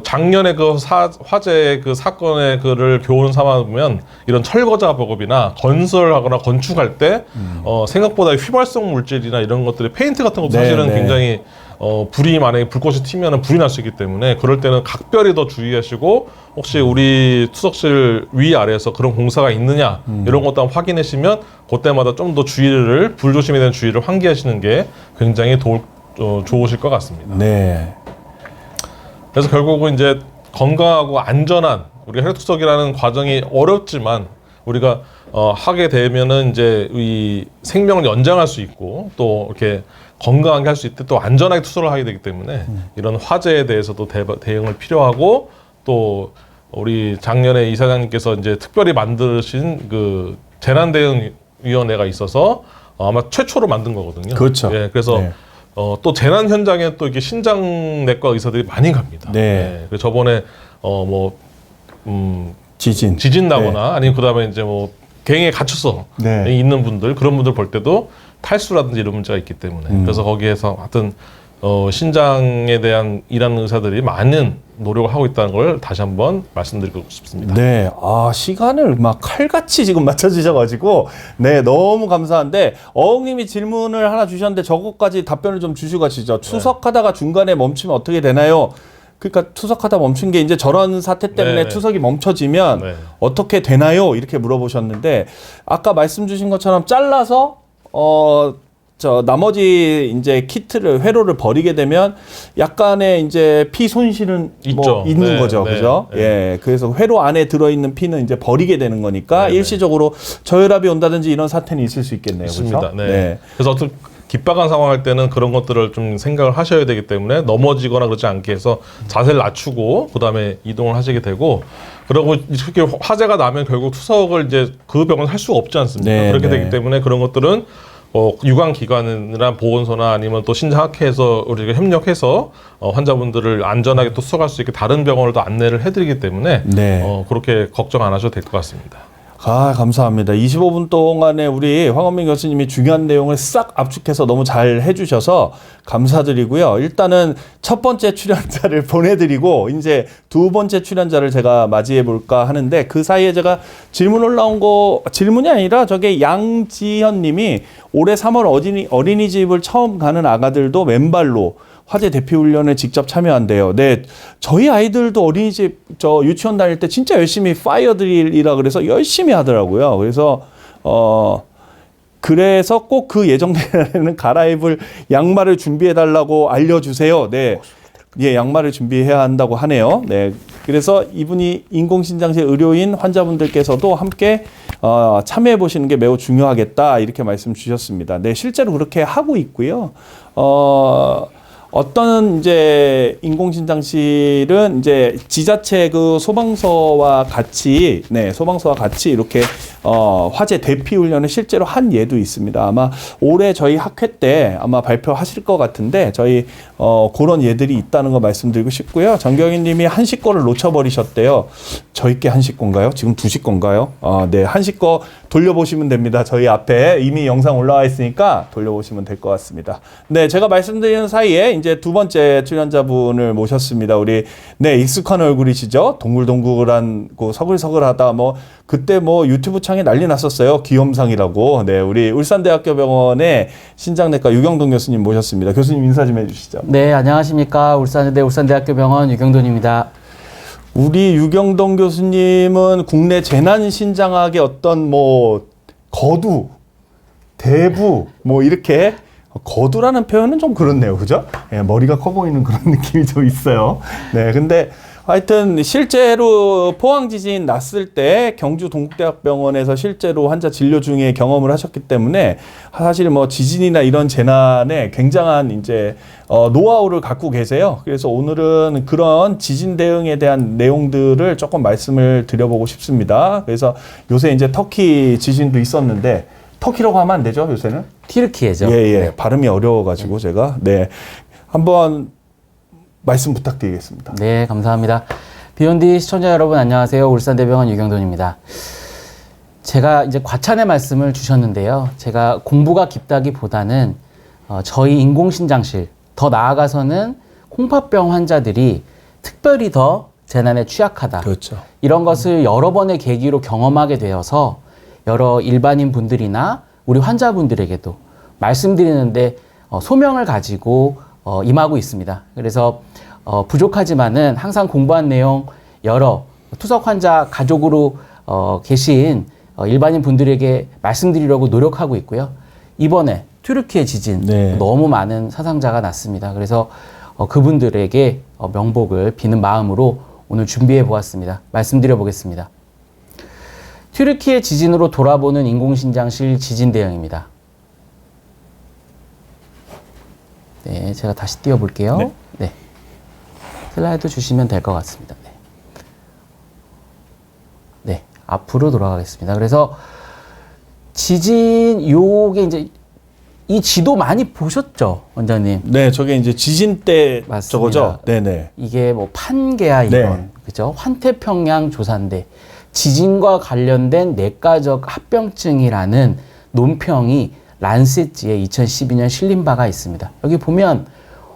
B: 작년에 그 화재 그 사건의 그를 교훈 삼아 보면 이런 철거 작업이나 건설하거나 건축할 때 생각보다 휘발성 물질이나 이런 것들이 페인트 같은 것도 사실은 굉장히 불이 만약에 불꽃이 튀면은 불이 날 수 있기 때문에 그럴 때는 각별히 더 주의하시고 혹시 우리 투석실 위아래에서 그런 공사가 있느냐 이런 것도 한번 확인하시면 그때마다 좀 더 불조심에 대한 주의를 환기하시는 게 굉장히 좋으실 것 같습니다.
A: 네.
B: 그래서 결국은 이제 건강하고 안전한 우리가 혈액투석이라는 과정이 어렵지만 우리가 하게 되면은 이제 이 생명을 연장할 수 있고 또 이렇게 건강하게 할 수 있고 또 안전하게 투석을 하게 되기 때문에 이런 화재에 대해서도 대응을 필요하고 또 우리 작년에 이사장님께서 이제 특별히 만드신 그 재난대응위원회가 있어서 아마 최초로 만든 거거든요.
A: 그렇죠.
B: 예, 그래서 또 재난 현장에 또 이렇게 신장내과 의사들이 많이 갑니다. 네. 그래서 저번에 지진 나거나 아니면 그다음에 이제 뭐 갱에 갇혀서 있는 분들 그런 분들 볼 때도 탈수라든지 이런 문제가 있기 때문에 그래서 거기에서 하여튼 신장에 대한 일하는 의사들이 많은 노력을 하고 있다는 걸 다시 한번 말씀드리고 싶습니다.
A: 네, 시간을 막 칼같이 지금 맞춰주셔가지고 너무 감사한데 어흥님이 질문을 하나 주셨는데 저것까지 답변을 좀 주시고 가시죠. 추석하다가 중간에 멈추면 어떻게 되나요? 그러니까 투석하다 멈춘 게 이제 저런 사태 때문에
B: 네네.
A: 투석이 멈춰지면
B: 네.
A: 어떻게 되나요? 이렇게 물어보셨는데 아까 말씀 주신 것처럼 잘라서 나머지 이제 키트를 회로를 버리게 되면 약간의 이제 피 손실은 뭐
B: 있죠.
A: 있는
B: 네,
A: 거죠,
B: 네,
A: 그죠?
B: 네.
A: 예, 그래서 회로 안에 들어 있는 피는 이제 버리게 되는 거니까
B: 네, 네.
A: 일시적으로 저혈압이 온다든지 이런 사태는 있을 수 있겠네요,
B: 있습니다.
A: 그죠?
B: 네. 그래서 어떤 긴박한 상황할 때는 그런 것들을 좀 생각을 하셔야 되기 때문에 넘어지거나 그러지 않게 해서 자세를 낮추고 그다음에 이동을 하시게 되고 그러고 이렇게 화재가 나면 결국 투석을 이제 그 병원 할 수가 없지 않습니까?
A: 네,
B: 그렇게
A: 네.
B: 되기 때문에 그런 것들은 유관기관이나 보건소나 아니면 또 신장학회에서 우리가 협력해서 환자분들을 안전하게 또 수석할 수 있게 다른 병원을 또 안내를 해드리기 때문에
A: 네.
B: 그렇게 걱정 안 하셔도 될 것 같습니다.
A: 아, 감사합니다. 25분 동안에 우리 황원민 교수님이 중요한 내용을 싹 압축해서 너무 잘 해주셔서 감사드리고요. 일단은 첫 번째 출연자를 보내드리고 이제 두 번째 출연자를 제가 맞이해 볼까 하는데 그 사이에 제가 질문이 아니라 저게 양지현 님이 올해 3월 어린이집을 처음 가는 아가들도 맨발로 화재 대피 훈련에 직접 참여한대요. 네, 저희 아이들도 어린이집 유치원 다닐 때 진짜 열심히 파이어 드릴이라 그래서 열심히 하더라고요. 그래서 꼭 그 예정되는 갈아입을 양말을 준비해 달라고 알려주세요. 네, 예, 양말을 준비해야 한다고 하네요. 네, 그래서 이분이 인공신장실 의료인 환자분들께서도 함께 참여해 보시는 게 매우 중요하겠다 이렇게 말씀 주셨습니다. 네, 실제로 그렇게 하고 있고요. 어떤 이제 인공신장실은 이제 지자체 그 소방서와 같이 이렇게 화재 대피 훈련을 실제로 한 예도 있습니다. 아마 올해 저희 학회 때 아마 발표하실 것 같은데 저희 그런 예들이 있다는 거 말씀드리고 싶고요. 정경희 님이 한식 거를 놓쳐버리셨대요. 저희께 한식 건가요? 지금 2시 건가요? 네, 한식 거 돌려보시면 됩니다. 저희 앞에 이미 영상 올라와 있으니까 돌려보시면 될 것 같습니다. 네, 제가 말씀드리는 사이에 이제 두 번째 출연자분을 모셨습니다. 우리 익숙한 얼굴이시죠? 동글동글한 서글서글하다 그때 유튜브 창에 난리 났었어요. 귀염상이라고. 네, 우리 울산대학교 병원의 신장내과 유경돈 교수님 모셨습니다. 교수님 인사 좀 해주시죠.
C: 네, 안녕하십니까. 울산대학교 병원 유경돈입니다.
A: 우리 유경돈 교수님은 국내 재난신장학의 어떤 거두, 대부 이렇게 거두라는 표현은 좀 그렇네요. 그죠? 예, 머리가 커 보이는 그런 느낌이 좀 있어요. 네, 근데 하여튼 실제로 포항 지진 났을 때 경주 동국대학병원에서 실제로 환자 진료 중에 경험을 하셨기 때문에 사실 지진이나 이런 재난에 굉장한 이제 노하우를 갖고 계세요. 그래서 오늘은 그런 지진 대응에 대한 내용들을 조금 말씀을 드려보고 싶습니다. 그래서 요새 이제 터키 지진도 있었는데 터키라고 하면 안 되죠, 요새는?
C: 튀르키예죠.
A: 예.
C: 네.
A: 발음이 어려워가지고 제가. 네. 한번 말씀 부탁드리겠습니다.
C: 네, 감사합니다. 비욘디 시청자 여러분 안녕하세요. 울산대병원 유경돈입니다. 제가 이제 과찬의 말씀을 주셨는데요. 제가 공부가 깊다기보다는 저희 인공신장실, 더 나아가서는 콩팥병 환자들이 특별히 더 재난에 취약하다.
A: 그렇죠.
C: 이런 것을 여러 번의 계기로 경험하게 되어서 여러 일반인 분들이나 우리 환자분들에게도 말씀드리는데 소명을 가지고 임하고 있습니다. 그래서 부족하지만은 항상 공부한 내용 여러 투석 환자 가족으로 계신 일반인 분들에게 말씀드리려고 노력하고 있고요. 이번에 튀르키예 지진
A: 네.
C: 너무 많은 사상자가 났습니다. 그래서 그분들에게 명복을 비는 마음으로 오늘 준비해 보았습니다. 말씀드려 보겠습니다. 튀르키예 지진으로 돌아보는 인공신장실 지진 대응입니다. 네, 제가 다시 띄워볼게요.
A: 네.
C: 네. 슬라이드 주시면 될 것 같습니다. 네. 네, 앞으로 돌아가겠습니다. 그래서 지진, 요게 이제 이 지도 많이 보셨죠, 원장님?
A: 네, 저게 이제 지진 때
C: 맞습니다.
A: 저거죠? 네네.
C: 이게 판게아 이론,
A: 네.
C: 그죠? 환태평양 조사인데 지진과 관련된 내과적 합병증이라는 논평이 란셋지에 2012년 실린 바가 있습니다. 여기 보면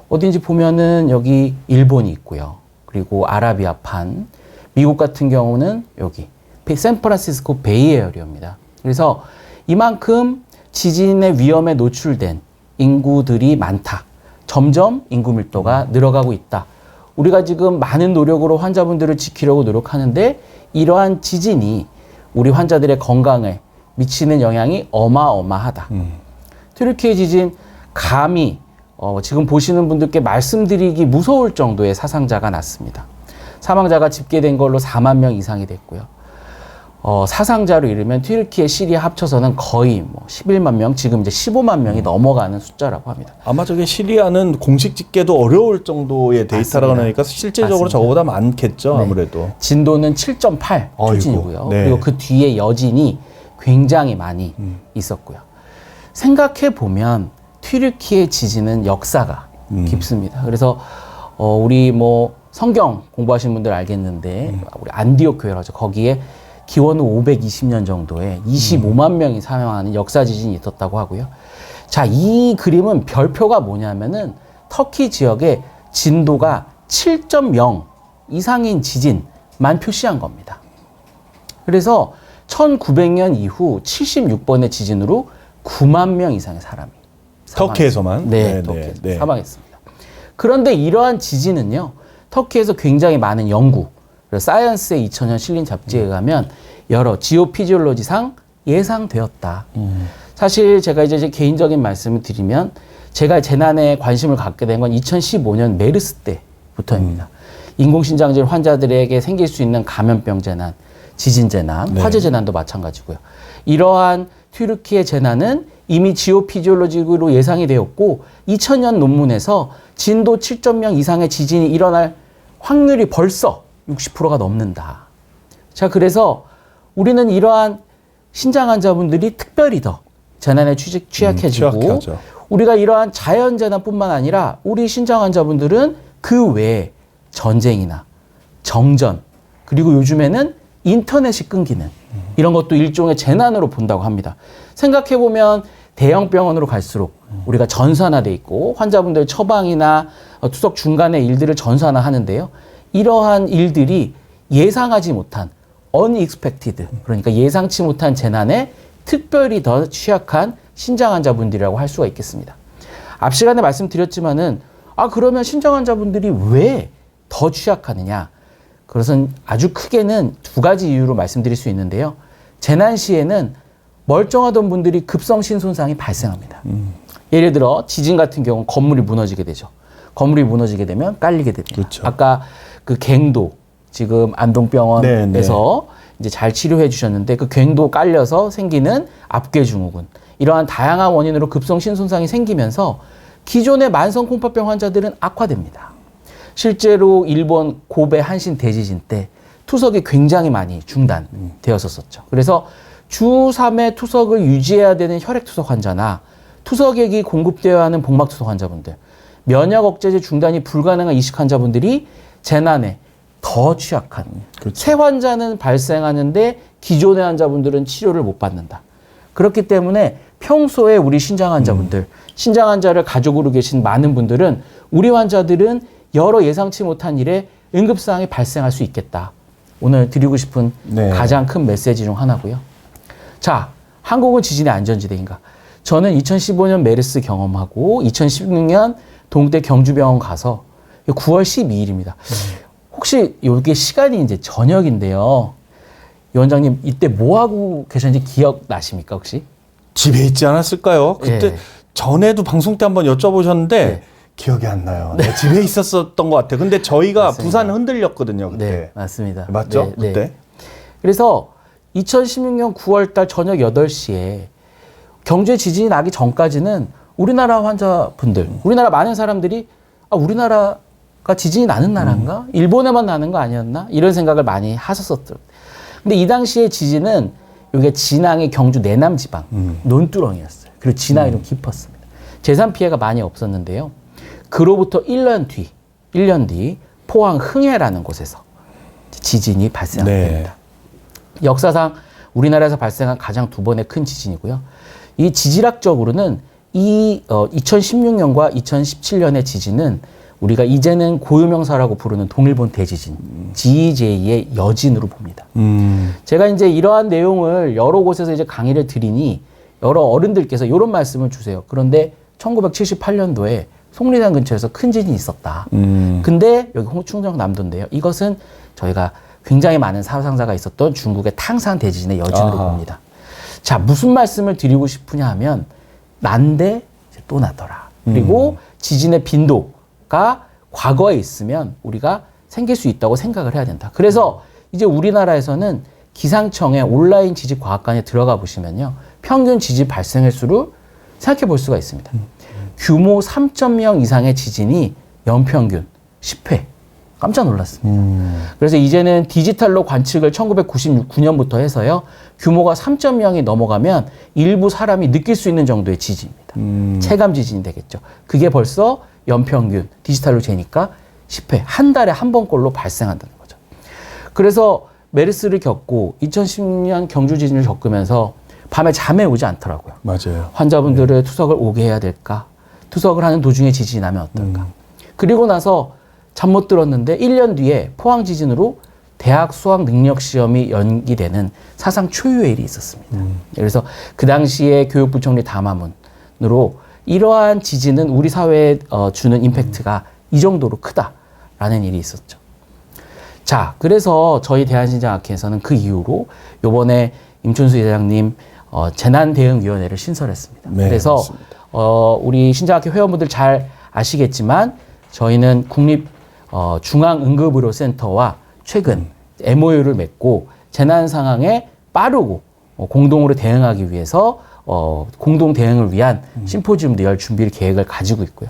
C: 어딘지 보면은 여기 일본이 있고요. 그리고 아라비아판, 미국 같은 경우는 여기 샌프란시스코 베이에어리어입니다. 그래서 이만큼 지진의 위험에 노출된 인구들이 많다. 점점 인구 밀도가 늘어가고 있다. 우리가 지금 많은 노력으로 환자분들을 지키려고 노력하는데 이러한 지진이 우리 환자들의 건강에 미치는 영향이 어마어마하다. 튀르키예 지진 감히 지금 보시는 분들께 말씀드리기 무서울 정도의 사상자가 났습니다. 사망자가 집계된 걸로 4만 명 이상이 됐고요. 사상자로 이르면 튀르키예, 시리아 합쳐서는 거의 11만 명, 지금 이제 15만 명이 넘어가는 숫자라고 합니다.
A: 아마 저게 시리아는 공식 집계도 어려울 정도의 데이터라고
C: 맞습니다.
A: 하니까 실제적으로
C: 맞습니다.
A: 저거보다 많겠죠,
C: 네.
A: 아무래도.
C: 진도는 7.8 수준이고요.
A: 네.
C: 그리고 그 뒤에 여진이 굉장히 많이 있었고요. 생각해 보면 튀르키예 지진은 역사가 깊습니다. 그래서 우리 성경 공부하시는 분들 알겠는데 우리 안디옥 교회라죠. 거기에 기원 후 520년 정도에 25만 명이 사망하는 역사 지진이 있었다고 하고요. 자, 이 그림은 별표가 뭐냐면은 터키 지역의 진도가 7.0 이상인 지진만 표시한 겁니다. 그래서 1900년 이후 76번의 지진으로 9만 명 이상의 사람이
A: 터키에서만?
C: 네, 터키에서 사망했습니다. 그런데 이러한 지진은요, 터키에서 굉장히 많은 연구, 사이언스의 2000년 실린 잡지에 가면 여러 지오피지올로지상 예상되었다. 사실 제가 이제 제 개인적인 말씀을 드리면 제가 재난에 관심을 갖게 된 건 2015년 메르스 때부터입니다. 인공신장질 환자들에게 생길 수 있는 감염병 재난, 지진 재난,
A: 네.
C: 화재 재난도 마찬가지고요. 이러한 튀르키예 재난은 이미 지오피지올로직으로 예상이 되었고 2000년 논문에서 진도 7.0 이상의 지진이 일어날 확률이 벌써 60%가 넘는다. 자, 그래서 우리는 이러한 신장 환자분들이 특별히 더 재난에 취약해지고
A: 취약하죠.
C: 우리가 이러한 자연 재난뿐만 아니라 우리 신장 환자분들은 그 외에 전쟁이나 정전 그리고 요즘에는 인터넷이 끊기는 이런 것도 일종의 재난으로 본다고 합니다. 생각해 보면 대형 병원으로 갈수록 우리가 전산화돼 있고 환자분들 처방이나 투석 중간의 일들을 전산화 하는데요. 이러한 일들이 예상하지 못한 unexpected, 그러니까 예상치 못한 재난에 특별히 더 취약한 신장 환자분들이라고 할 수가 있겠습니다. 앞 시간에 말씀드렸지만은 그러면 신장 환자분들이 왜 더 취약하느냐? 그것은 아주 크게는 두 가지 이유로 말씀드릴 수 있는데요. 재난 시에는 멀쩡하던 분들이 급성신 손상이 발생합니다. 예를 들어 지진 같은 경우는 건물이 무너지게 되죠. 건물이 무너지게 되면 깔리게 됩니다.
A: 그렇죠.
C: 아까 그 갱도 지금 안동병원에서 이제 잘 치료해 주셨는데 그 갱도 깔려서 생기는 압궤증후군 이러한 다양한 원인으로 급성신 손상이 생기면서 기존의 만성 콩팥병 환자들은 악화됩니다. 실제로 일본 고베 한신 대지진 때 투석이 굉장히 많이 중단되었었죠. 그래서 주 3회 투석을 유지해야 되는 혈액투석 환자나 투석액이 공급되어야 하는 복막투석 환자분들, 면역 억제제 중단이 불가능한 이식 환자분들이 재난에 더 취약한
A: 그렇죠.
C: 새 환자는 발생하는데 기존의 환자분들은 치료를 못 받는다. 그렇기 때문에 평소에 우리 신장 환자분들, 신장 환자를 가족으로 계신 많은 분들은 우리 환자들은 여러 예상치 못한 일에 응급사항이 발생할 수 있겠다. 오늘 드리고 싶은 가장 큰 메시지 중 하나고요. 자, 한국은 지진의 안전지대인가? 저는 2015년 메르스 경험하고 2016년 동대 경주병원 가서 9월 12일입니다. 혹시 이게 시간이 이제 저녁인데요. 위원장님 이때 뭐 하고 계셨는지 기억나십니까 혹시?
A: 집에 있지 않았을까요? 그때
C: 예.
A: 전에도 방송 때 한번 여쭤보셨는데 기억이 안 나요. 네, 집에 있었던 것 같아요. 근데 저희가
C: 맞습니다.
A: 부산 흔들렸거든요. 그때.
C: 네, 맞습니다.
A: 맞죠?
C: 네,
A: 그때.
C: 네. 그래서 2016년 9월 달 저녁 8시에 경주에 지진이 나기 전까지는 우리나라 환자분들, 우리나라 많은 사람들이 우리나라가 지진이 나는 나라인가? 일본에만 나는 거 아니었나? 이런 생각을 많이 하셨었죠. 근데 이 당시에 지진은 이게 진앙의 경주 내남 지방 논두렁이었어요. 그리고 진앙이 좀 깊었습니다. 재산 피해가 많이 없었는데요. 그로부터 1년 뒤 포항 흥해라는 곳에서 지진이 발생합니다. 역사상 우리나라에서 발생한 가장 두 번의 큰 지진이고요. 이 지질학적으로는 이 2016년과 2017년의 지진은 우리가 이제는 고유명사라고 부르는 동일본 대지진, GEJ의 여진으로 봅니다. 제가 이제 이러한 내용을 여러 곳에서 이제 강의를 드리니 여러 어른들께서 이런 말씀을 주세요. 그런데 1978년도에 속리산 근처에서 큰 지진이 있었다. 근데 여기 충청남도인데요. 이것은 저희가 굉장히 많은 사상자가 있었던 중국의 탕산 대지진의 여진으로
A: 아하.
C: 봅니다. 자, 무슨 말씀을 드리고 싶으냐 하면 난데 이제 또 나더라. 그리고 지진의 빈도가 과거에 있으면 우리가 생길 수 있다고 생각을 해야 된다. 그래서 이제 우리나라에서는 기상청의 온라인 지질 과학관에 들어가 보시면요. 평균 지진 발생 횟수를 생각해 볼 수가 있습니다. 규모 3.0 이상의 지진이 연평균 10회. 깜짝 놀랐습니다. 그래서 이제는 디지털로 관측을 1999년부터 해서요. 규모가 3.0이 넘어가면 일부 사람이 느낄 수 있는 정도의 지진입니다. 체감 지진이 되겠죠. 그게 벌써 연평균 디지털로 재니까 10회, 한 달에 한 번꼴로 발생한다는 거죠. 그래서 메르스를 겪고 2010년 경주 지진을 겪으면서 밤에 잠에 오지 않더라고요.
A: 맞아요.
C: 환자분들의 투석을 오게 해야 될까? 투석을 하는 도중에 지진이 나면 어떨까? 그리고 나서 잠 못 들었는데 1년 뒤에 포항 지진으로 대학 수학 능력 시험이 연기되는 사상 초유의 일이 있었습니다. 그래서 그 당시에 교육부총리 담화문으로 이러한 지진은 우리 사회에 주는 임팩트가 이 정도로 크다라는 일이 있었죠. 자, 그래서 저희 대한신장학회에서는 그 이후로 요번에 임춘수 회장님 재난대응위원회를 신설했습니다.
A: 네,
C: 그래서
A: 맞습니다.
C: 우리 신장학회 회원분들 잘 아시겠지만 저희는 국립 중앙응급의료센터와 최근 MOU를 맺고 재난 상황에 빠르고 공동으로 대응하기 위해서 공동 대응을 위한 심포지움도 열 준비를 계획을 가지고 있고요.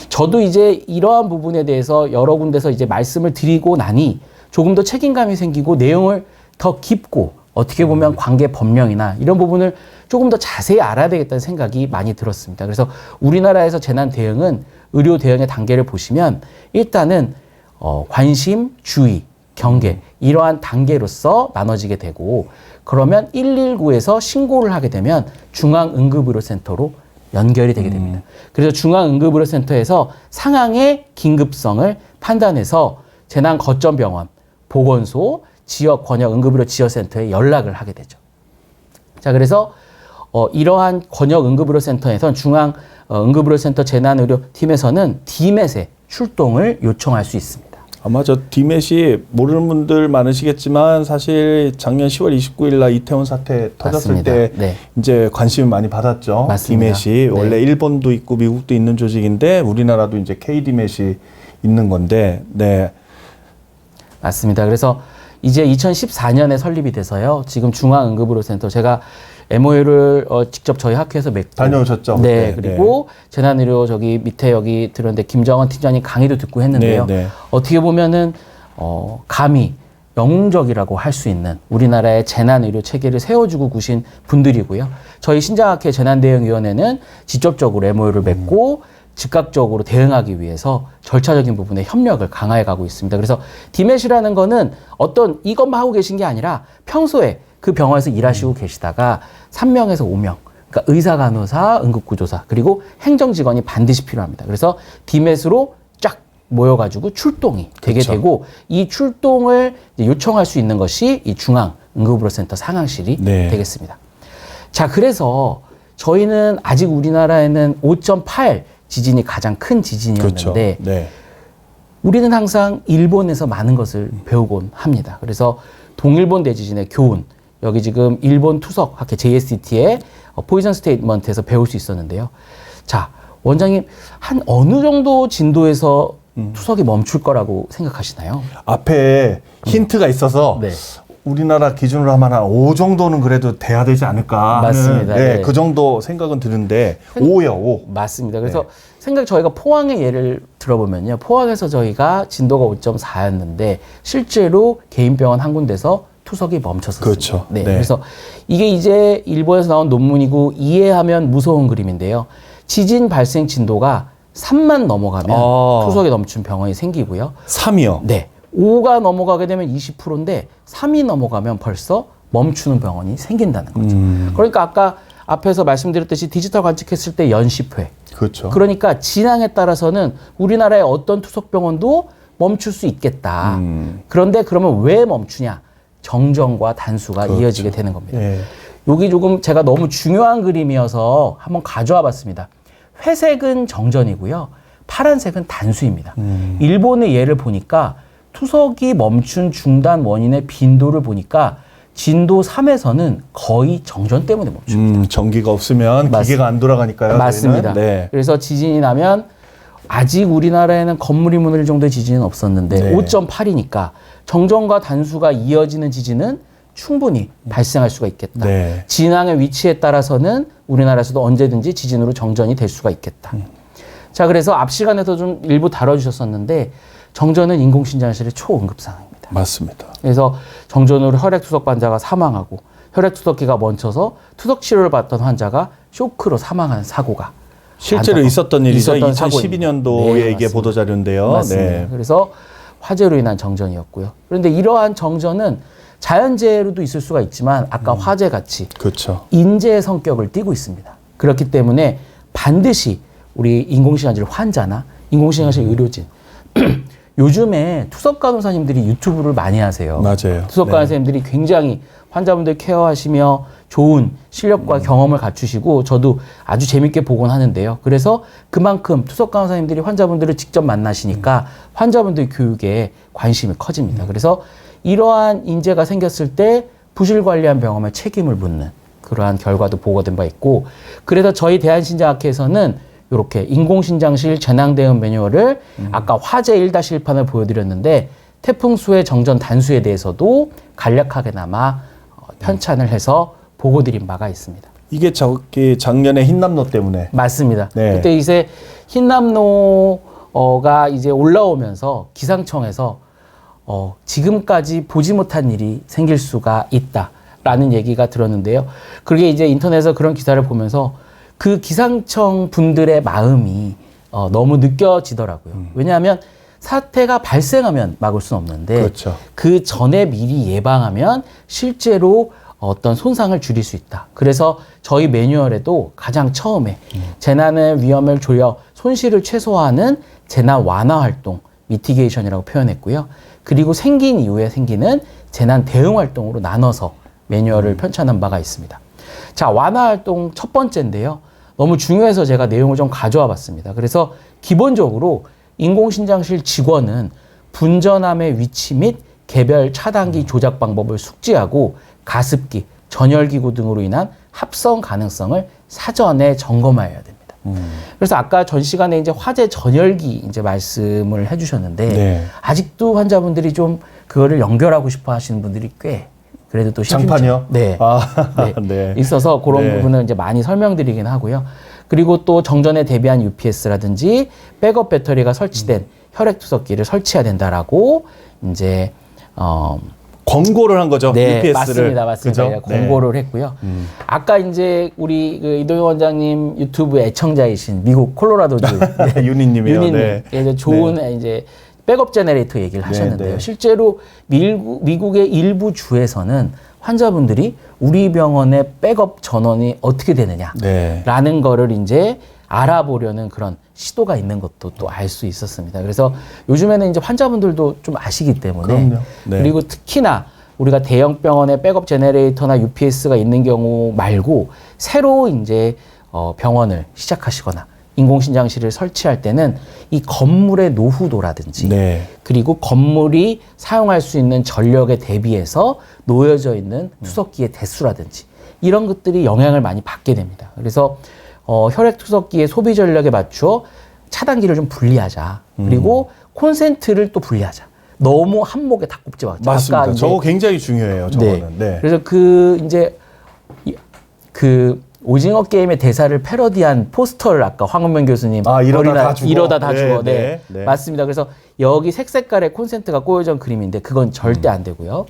C: 저도 이제 이러한 부분에 대해서 여러 군데서 이제 말씀을 드리고 나니 조금 더 책임감이 생기고 내용을 더 깊고 어떻게 보면 관계 법령이나 이런 부분을 조금 더 자세히 알아야 되겠다는 생각이 많이 들었습니다. 그래서 우리나라에서 재난 대응은 의료 대응의 단계를 보시면 일단은 관심, 주의, 경계 이러한 단계로서 나눠지게 되고 그러면 119에서 신고를 하게 되면 중앙응급의료센터로 연결이 되게 됩니다. 그래서 중앙응급의료센터에서 상황의 긴급성을 판단해서 재난거점병원, 보건소, 지역 권역 응급의료 지원센터에 연락을 하게 되죠. 자, 그래서 이러한 권역 응급의료센터에선 중앙 응급의료센터 재난의료팀에서는 DMET의 출동을 요청할 수 있습니다.
A: 아마 저 디멧이 모르는 분들 많으시겠지만 사실 작년 10월 29일 날 이태원 사태 터졌을
C: 맞습니다.
A: 때
C: 네.
A: 이제 관심을 많이 받았죠.
C: 맞습니다.
A: 디멧이
C: 네.
A: 원래 일본도 있고 미국도 있는 조직인데 우리나라도 이제 K-디멧이 있는 건데, 네.
C: 맞습니다. 그래서 이제 2014년에 설립이 돼서요. 지금 중앙응급의료센터 제가 MOU를 직접 저희 학회에서 맺고
A: 다녀오셨죠?
C: 네,
A: 그때.
C: 그리고 재난의료 저기 밑에 여기 들었는데 김정원 팀장님 강의도 듣고 했는데요.
A: 네, 네.
C: 어떻게 보면은 감히 영웅적이라고 할 수 있는 우리나라의 재난의료 체계를 세워주고 계신 분들이고요. 저희 신장학회 재난대응위원회는 직접적으로 MOU를 맺고 즉각적으로 대응하기 위해서 절차적인 부분에 협력을 강화해 가고 있습니다. 그래서 디멧이라는 거는 어떤 이것만 하고 계신 게 아니라 평소에 그 병원에서 일하시고 계시다가 3명에서 5명, 그러니까 의사, 간호사, 응급구조사, 그리고 행정직원이 반드시 필요합니다. 그래서 디멧으로 쫙 모여가지고 출동이 되게
A: 그렇죠.
C: 되고 이 출동을 이제 요청할 수 있는 것이 이 중앙응급의료센터 상황실이
A: 네.
C: 되겠습니다. 자, 그래서 저희는 아직 우리나라에는 5.8 지진이 가장 큰 지진이었는데
A: 그렇죠. 네.
C: 우리는 항상 일본에서 많은 것을 배우곤 합니다. 그래서 동일본 대지진의 교훈, 여기 지금 일본 투석학회 JST의 포지션 스테이트먼트에서 배울 수 있었는데요. 자, 원장님 한 어느 정도 진도에서 투석이 멈출 거라고 생각하시나요?
A: 앞에 힌트가 있어서
C: 네.
A: 우리나라 기준으로 하면 한 5 정도는 그래도 돼야 되지 않을까 하는,
C: 맞습니다.
A: 네,
C: 네.
A: 그 정도 생각은 드는데 5요, 5.
C: 맞습니다. 그래서 저희가 포항의 예를 들어보면요. 포항에서 저희가 진도가 5.4였는데 실제로 개인병원 한 군데서 투석이 멈췄었습니다.
A: 그렇죠.
C: 네.
A: 네.
C: 그래서 이게 이제 일본에서 나온 논문이고 이해하면 무서운 그림인데요. 지진 발생 진도가 3만 넘어가면 투석이 멈춘 병원이 생기고요.
A: 3이요.
C: 네. 5가 넘어가게 되면 20%인데 3이 넘어가면 벌써 멈추는 병원이 생긴다는 거죠. 그러니까 아까 앞에서 말씀드렸듯이 디지털 관측했을 때 연 10회.
A: 그렇죠.
C: 그러니까 진앙에 따라서는 우리나라의 어떤 투석병원도 멈출 수 있겠다. 그런데 그러면 왜 멈추냐? 정정과 단수가
A: 그렇죠.
C: 이어지게 되는 겁니다.
A: 네.
C: 여기 조금 제가 너무 중요한 그림이어서 한번 가져와 봤습니다. 회색은 정전이고요. 파란색은 단수입니다. 일본의 예를 보니까 투석이 멈춘 중단 원인의 빈도를 보니까 진도 3에서는 거의 정전 때문에 멈춥니다.
A: 전기가 없으면
C: 맞습니다.
A: 기계가 안 돌아가니까요.
C: 맞습니다.
A: 저희는. 네.
C: 그래서 지진이 나면 아직 우리나라에는 건물이 무너질 정도의 지진은 없었는데
A: 네.
C: 5.8이니까 정전과 단수가 이어지는 지진은 충분히 발생할 수가 있겠다.
A: 네.
C: 진앙의 위치에 따라서는 우리나라에서도 언제든지 지진으로 정전이 될 수가 있겠다. 자, 그래서 앞 시간에도 좀 일부 다뤄주셨었는데 정전은 인공신장실의 초응급상황입니다.
A: 맞습니다.
C: 그래서 정전으로 혈액투석 환자가 사망하고 혈액투석기가 멈춰서 투석 치료를 받던 환자가 쇼크로 사망하는 사고가
A: 실제로
C: 많다고.
A: 있었던 일이죠.
C: 있었던
A: 2012년도에
C: 네,
A: 이게
C: 맞습니다.
A: 보도자료인데요.
C: 맞습니다.
A: 네.
C: 그래서 화재로 인한 정전이었고요. 그런데 이러한 정전은 자연재해로도 있을 수가 있지만 아까 화재같이
A: 그렇죠.
C: 인재의 성격을 띠고 있습니다. 그렇기 때문에 반드시 우리 인공신장실 환자나 인공신장실 의료진 요즘에 투석 간호사님들이 유튜브를 많이 하세요.
A: 맞아요.
C: 투석
A: 네.
C: 간호사님들이 굉장히 환자분들 케어하시며 좋은 실력과 경험을 갖추시고 저도 아주 재밌게 보곤 하는데요. 그래서 그만큼 투석 간호사님들이 환자분들을 직접 만나시니까 환자분들 교육에 관심이 커집니다. 그래서 이러한 인재가 생겼을 때 부실 관리한 병원에 책임을 묻는 그러한 결과도 보고된 바 있고 그래서 저희 대한신장학회에서는 이렇게 인공신장실 재난대응 매뉴얼을 아까 화재 1-1판을 보여드렸는데 태풍 수해 정전 단수에 대해서도 간략하게나마 편찬을 해서 보고드린 바가 있습니다.
A: 이게 저기 작년에 흰남노 때문에
C: 맞습니다.
A: 네.
C: 그때 이제 흰남노가 이제 올라오면서 기상청에서 지금까지 보지 못한 일이 생길 수가 있다라는 얘기가 들었는데요. 그게 이제 인터넷에서 그런 기사를 보면서 그 기상청 분들의 마음이 너무 느껴지더라고요. 왜냐하면 사태가 발생하면 막을 수는 없는데
A: 그렇죠.
C: 그 전에 미리 예방하면 실제로 어떤 손상을 줄일 수 있다. 그래서 저희 매뉴얼에도 가장 처음에 재난의 위험을 줄여 손실을 최소화하는 재난 완화 활동, 미티게이션이라고 표현했고요. 그리고 생긴 이후에 생기는 재난 대응 활동으로 나눠서 매뉴얼을 편찬한 바가 있습니다. 자, 완화 활동 첫 번째인데요. 너무 중요해서 제가 내용을 좀 가져와 봤습니다. 그래서 기본적으로 인공신장실 직원은 분전함의 위치 및 개별 차단기 조작 방법을 숙지하고 가습기, 전열기구 등으로 인한 합성 가능성을 사전에 점검해야 됩니다. 그래서 아까 전 시간에 이제 화재 전열기 이제 말씀을 해주셨는데
A: 네.
C: 아직도 환자분들이 좀 그거를 연결하고 싶어 하시는 분들이 꽤 그래도 또
A: 장판이요?
C: 네.
A: 아,
C: 네.
A: 네.
C: 있어서 그런
A: 네.
C: 부분을 이제 많이 설명드리긴 하고요. 그리고 또 정전에 대비한 UPS라든지 백업 배터리가 설치된 혈액투석기를 설치해야 된다라고 이제
A: 권고를 한 거죠.
C: 네,
A: UPS를.
C: 맞습니다.
A: 그죠?
C: 권고를 했고요. 아까 이제 우리 그 이동영 원장님 유튜브 애청자이신 미국 콜로라도주
A: 네. 유니님이요.
C: 유니님
A: 네.
C: 이제 좋은 이제 백업 제너레이터 얘기를 하셨는데요.
A: 네.
C: 실제로 미국의 일부 주에서는 환자분들이 우리 병원의 백업 전원이 어떻게 되느냐라는
A: 네.
C: 거를 이제 알아보려는 그런 시도가 있는 것도 또 알 수 있었습니다. 그래서 요즘에는 이제 환자분들도 좀 아시기 때문에
A: 그럼요. 네.
C: 그리고 특히나 우리가 대형 병원에 백업 제너레이터나 UPS가 있는 경우 말고 새로 이제 병원을 시작하시거나 인공신장실을 설치할 때는 이 건물의 노후도라든지
A: 네.
C: 그리고 건물이 사용할 수 있는 전력에 대비해서 놓여져 있는 투석기의 대수라든지 이런 것들이 영향을 많이 받게 됩니다. 그래서 혈액투석기의 소비 전력에 맞추어 차단기를 좀 분리하자. 그리고 콘센트를 또 분리하자. 너무 한목에 다 꼽지 마.
A: 맞습니다.
C: 아까 이제
A: 저거 굉장히 중요해요. 저거는. 네.
C: 그래서 그 오징어 게임의 대사를 패러디한 포스터를 아까 황은명 교수님
A: 이러다 다 죽어.
C: 이러다 다
A: 네,
C: 죽어. 네,
A: 네, 네.
C: 맞습니다. 그래서 여기 색깔의 콘센트가 꼬여져 있는 그림인데 그건 절대 안 되고요.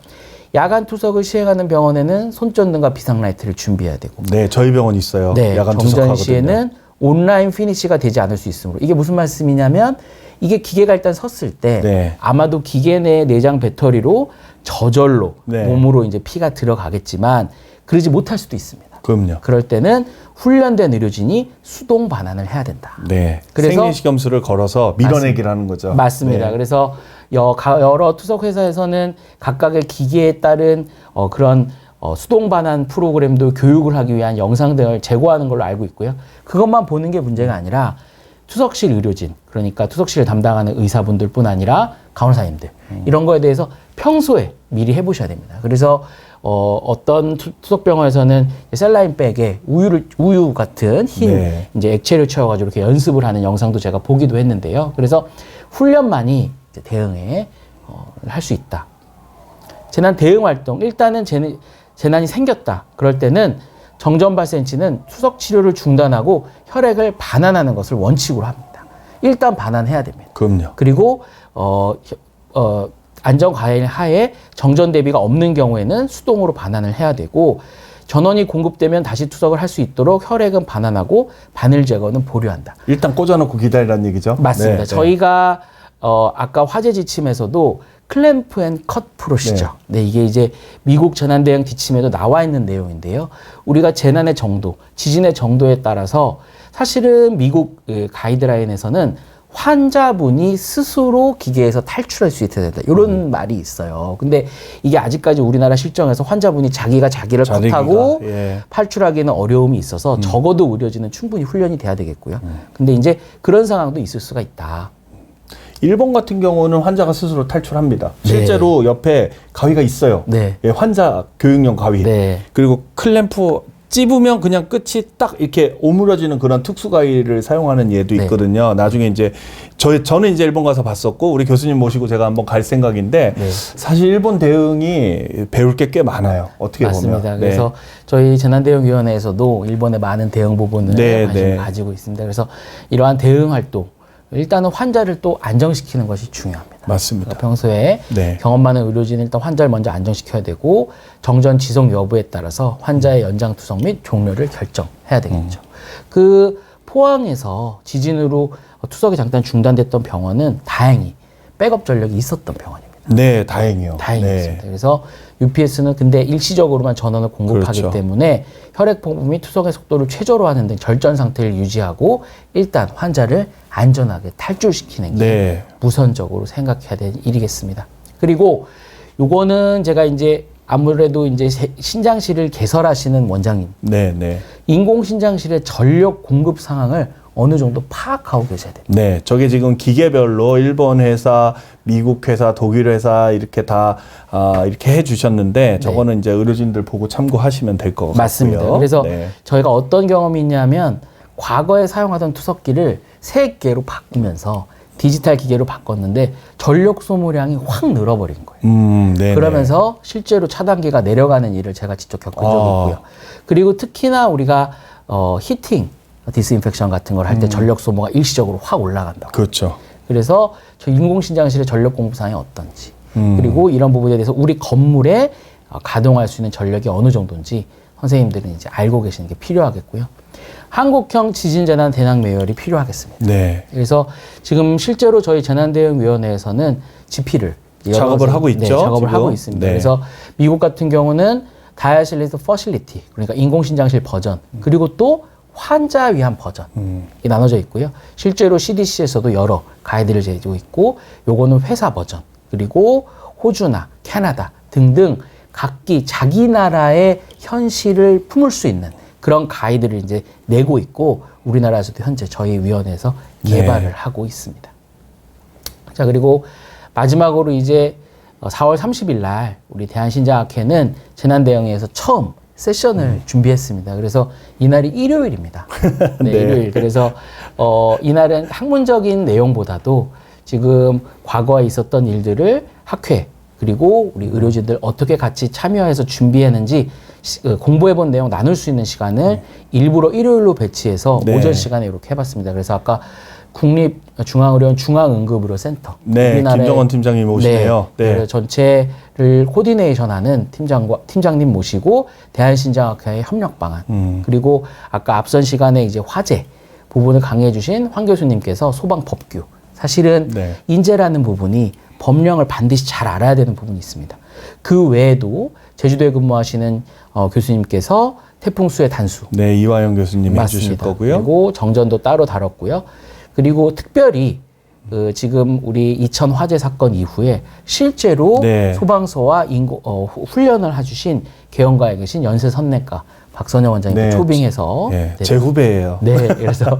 C: 야간 투석을 시행하는 병원에는 손전등과 비상라이트를 준비해야 되고.
A: 네, 저희 병원 있어요.
C: 네,
A: 야간
C: 정전
A: 투석하거든요.
C: 시에는 온라인 피니시가 되지 않을 수 있으므로 이게 무슨 말씀이냐면 이게 기계가 일단 섰을 때
A: 네.
C: 아마도 기계 내 내장 배터리로 저절로
A: 네.
C: 몸으로 이제 피가 들어가겠지만 그러지 못할 수도 있습니다.
A: 그럼요.
C: 그럴 때는 훈련된 의료진이 수동 반환을 해야 된다.
A: 네.
C: 그래서-
A: 생리식염수를 걸어서 밀어내기라는 거죠.
C: 맞습니다.
A: 네.
C: 그래서 여러 투석 회사에서는 각각의 기계에 따른 그런 수동 반환 프로그램도 교육을 하기 위한 영상 등을 제공하는 걸로 알고 있고요. 그것만 보는 게 문제가 아니라 투석실 의료진, 그러니까 투석실을 담당하는 의사분들뿐 아니라 간호사님들 이런 거에 대해서 평소에 미리 해보셔야 됩니다. 그래서 어떤 투석병원에서는 셀라인 백에 우유 같은 흰
A: 네.
C: 이제 액체를 채워가지고 이렇게 연습을 하는 영상도 제가 보기도 했는데요. 그래서 훈련만이 이제 대응에 할 수 있다. 재난 대응 활동, 일단은 재난이 생겼다. 그럴 때는 정전 발생치는 투석 치료를 중단하고 혈액을 반환하는 것을 원칙으로 합니다. 일단 반환해야 됩니다.
A: 그럼요.
C: 그리고 안전 과열 하에 정전 대비가 없는 경우에는 수동으로 반환을 해야 되고, 전원이 공급되면 다시 투석을 할 수 있도록 혈액은 반환하고 바늘 제거는 보류한다.
A: 일단 꽂아놓고 기다리라는 얘기죠.
C: 맞습니다.
A: 네,
C: 저희가 아까 화재 지침에서도 클램프 앤 컷 프로시저. 네, 이게 이제 미국 재난 대응 지침에도 나와 있는 내용인데요. 우리가 재난의 정도, 지진의 정도에 따라서 사실은 미국 가이드라인에서는 환자분이 스스로 기계에서 탈출할 수 있어야 된다. 이런 말이 있어요. 근데 이게 아직까지 우리나라 실정에서 환자분이 자기가 자기를 컷하고
A: 예.
C: 탈출하기는 어려움이 있어서 적어도 의료진은 충분히 훈련이 돼야 되겠고요. 근데 이제 그런 상황도 있을 수가 있다.
A: 일본 같은 경우는 환자가 스스로 탈출합니다.
C: 네.
A: 실제로 옆에 가위가 있어요.
C: 네.
A: 예, 환자 교육용 가위.
C: 네.
A: 그리고 클램프 찝으면 그냥 끝이 딱 이렇게 오므려지는 그런 특수 가위를 사용하는 예도
C: 네.
A: 있거든요. 나중에 이제 저는 이제 일본 가서 봤었고, 우리 교수님 모시고 제가 한번 갈 생각인데,
C: 네.
A: 사실 일본 대응이 배울 게 꽤 많아요. 어떻게
C: 맞습니다.
A: 보면.
C: 그래서 저희 재난대응위원회에서도 일본의 많은 대응 부분을
A: 네,
C: 관심을
A: 네.
C: 가지고 있습니다. 그래서 이러한 대응 활동, 일단은 환자를 또 안정시키는 것이 중요합니다.
A: 맞습니다.
C: 그러니까 평소에
A: 네.
C: 경험 많은 의료진은 일단 환자를 먼저 안정시켜야 되고, 정전 지속 여부에 따라서 환자의 연장 투석 및 종료를 결정해야 되겠죠. 그 포항에서 지진으로 투석이 잠깐 중단됐던 병원은 다행히 백업 전력이 있었던 병원입니다.
A: 네, 다행이요.
C: 다행이었습니다. 그래서 UPS는 근데 일시적으로만 전원을 공급하기
A: 그렇죠.
C: 때문에 혈액 공급 및 투석의 속도를 최저로 하는 등 절전 상태를 유지하고 일단 환자를 안전하게 탈출시키는 게
A: 네.
C: 우선적으로 생각해야 될 일이겠습니다. 그리고 요거는 제가 이제 아무래도 이제 신장실을 개설하시는 원장님,
A: 네, 네.
C: 인공신장실의 전력 공급 상황을 어느 정도 파악하고 계셔야 됩니다.
A: 네, 저게 지금 기계별로 일본 회사, 미국 회사, 독일 회사 이렇게 다 이렇게 해주셨는데, 저거는 이제 의료진들 보고 참고하시면 될 것 같고요.
C: 맞습니다. 그래서
A: 네.
C: 저희가 어떤 경험이 있냐면 과거에 사용하던 투석기를 새 기계로 바꾸면서 디지털 기계로 바꿨는데 전력 소모량이 확 늘어버린 거예요.
A: 네,
C: 그러면서 실제로 차단기가 내려가는 일을 제가 직접 겪은 적이
A: 아.
C: 있고요. 그리고 특히나 우리가 히팅, 디스인펙션 같은 걸 할 때 전력 소모가 일시적으로 확 올라간다고.
A: 그렇죠.
C: 그래서 저 인공신장실의 전력 공급 상황이 어떤지, 그리고 이런 부분에 대해서 우리 건물에 가동할 수 있는 전력이 어느 정도인지 선생님들은 이제 알고 계시는 게 필요하겠고요. 한국형 지진재난 대응 매뉴얼이 필요하겠습니다.
A: 네.
C: 그래서 지금 실제로 저희 재난대응위원회에서는 GP를
A: 작업을 하고 있죠,
C: 작업을
A: 지금?
C: 하고 있습니다.
A: 네.
C: 그래서 미국 같은 경우는 다이아실리스 퍼실리티, 그러니까 인공신장실 버전, 그리고 또 환자 위한 버전이 나눠져 있고요. 실제로 CDC에서도 여러 가이드를 제시하고 있고, 요거는 회사 버전, 그리고 호주나 캐나다 등등 각기 자기 나라의 현실을 품을 수 있는 그런 가이드를 이제 내고 있고, 우리나라에서도 현재 저희 위원회에서 개발을
A: 네.
C: 하고 있습니다. 자, 그리고 마지막으로 이제 4월 30일 날 우리 대한신장학회는 재난대응회에서 처음 세션을 준비했습니다. 그래서 이날이 일요일입니다. 네,
A: 네.
C: 일요일. 그래서 이날은 학문적인 내용보다도 지금 과거에 있었던 일들을 학회 그리고 우리 의료진들 어떻게 같이 참여해서 준비했는지 공부해본 내용 나눌 수 있는 시간을 일부러 일요일로 배치해서
A: 네.
C: 오전 시간에 이렇게 해봤습니다. 그래서 아까 국립중앙의료원 중앙응급의료 센터,
A: 네,
C: 우리나라의
A: 김정원 팀장님 오시네요. 네.
C: 네. 전체를 코디네이션하는 팀장님 모시고 대한신장학회의 협력 방안, 그리고 아까 앞선 시간에 이제 화재 부분을 강의해 주신 황 교수님께서 소방법규, 사실은
A: 네.
C: 인재라는 부분이 법령을 반드시 잘 알아야 되는 부분이 있습니다. 그 외에도 제주도에 근무하시는 교수님께서 태풍 수해 단수,
A: 네, 이화영 교수님이 해주실
C: 맞습니다.
A: 거고요.
C: 그리고 정전도 따로 다뤘고요. 그리고 특별히 지금 우리 이천 화재 사건 이후에 실제로
A: 네.
C: 소방서와 훈련을 해주신 개원가에 계신 연세 선내과 박선영 원장님
A: 네,
C: 초빙해서
A: 예,
C: 네.
A: 제 후배예요.
C: 네, 그래서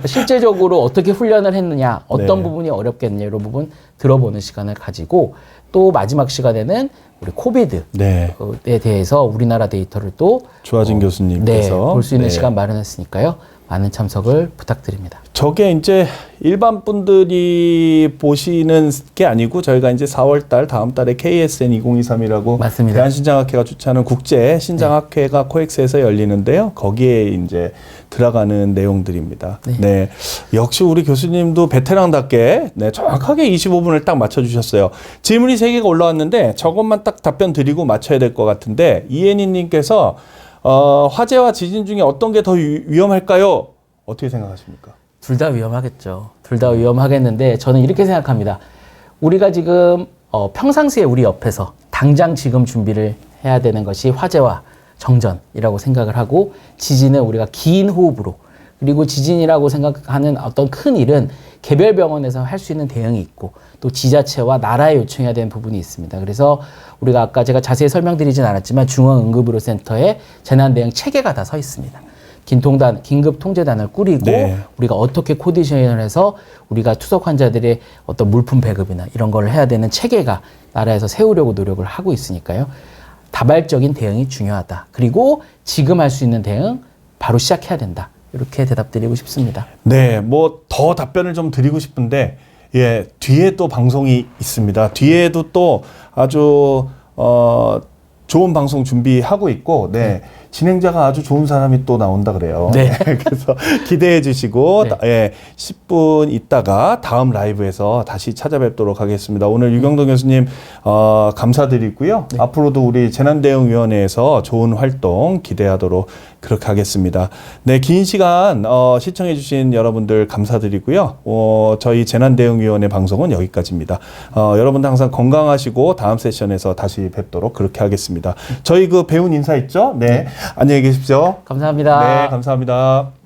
C: 실제적으로 어떻게 훈련을 했느냐, 어떤
A: 네.
C: 부분이 어렵겠느냐 이런 부분 들어보는 시간을 가지고 또 마지막 시간에는 우리 코비드에
A: 네.
C: 대해서 우리나라 데이터를 또
A: 조하진 교수님께서
C: 볼 수 있는
A: 네.
C: 시간 마련했으니까요. 많은 참석을 부탁드립니다.
A: 저게 이제 일반 분들이 보시는 게 아니고 저희가 이제 4월 달 다음 달에 KSN 2023이라고
C: 맞습니다.
A: 대한신장학회가 주최하는 국제 신장학회가 코엑스에서 열리는데요. 거기에 이제 들어가는 내용들입니다.
C: 네.
A: 네. 역시 우리 교수님도 베테랑답게 네, 정확하게 25분을 딱 맞춰 주셨어요. 질문이 3개가 올라왔는데 저것만 딱 답변 드리고 맞춰야 될 것 같은데 이혜니 님께서 화재와 지진 중에 어떤 게 더 위험할까요? 어떻게 생각하십니까?
C: 둘 다 위험하겠죠. 둘 다 위험하겠는데 저는 이렇게 생각합니다. 우리가 지금 평상시에 우리 옆에서 당장 지금 준비를 해야 되는 것이 화재와 정전이라고 생각을 하고 지진은 우리가 긴 호흡으로 그리고 지진이라고 생각하는 어떤 큰 일은 개별 병원에서 할 수 있는 대응이 있고 또 지자체와 나라에 요청해야 되는 부분이 있습니다. 그래서 우리가 아까 제가 자세히 설명드리진 않았지만 중앙응급의료센터에 재난대응 체계가 다 서 있습니다. 긴급 통제단을 꾸리고
A: 네.
C: 우리가 어떻게 코디네이션을 해서 우리가 투석 환자들의 어떤 물품 배급이나 이런 걸 해야 되는 체계가 나라에서 세우려고 노력을 하고 있으니까요. 다발적인 대응이 중요하다. 그리고 지금 할 수 있는 대응 바로 시작해야 된다. 이렇게 대답드리고 싶습니다.
A: 네, 뭐 더 답변을 좀 드리고 싶은데 예, 뒤에 또 방송이 있습니다. 뒤에도 또 아주 좋은 방송 준비하고 있고, 네. 진행자가 아주 좋은 사람이 또 나온다 그래요.
C: 네.
A: 그래서 기대해 주시고,
C: 네.
A: 예, 10분 있다가 다음 라이브에서 다시 찾아뵙도록 하겠습니다. 오늘 유경동 교수님, 감사드리고요.
C: 네.
A: 앞으로도 우리 재난대응위원회에서 좋은 활동 기대하도록 그렇게 하겠습니다. 네, 긴 시간, 시청해 주신 여러분들 감사드리고요. 저희 재난대응위원회 방송은 여기까지입니다. 여러분들 항상 건강하시고 다음 세션에서 다시 뵙도록 그렇게 하겠습니다. 저희 그 배운 인사 있죠? 네. 안녕히 계십시오.
C: 감사합니다.
A: 네, 감사합니다.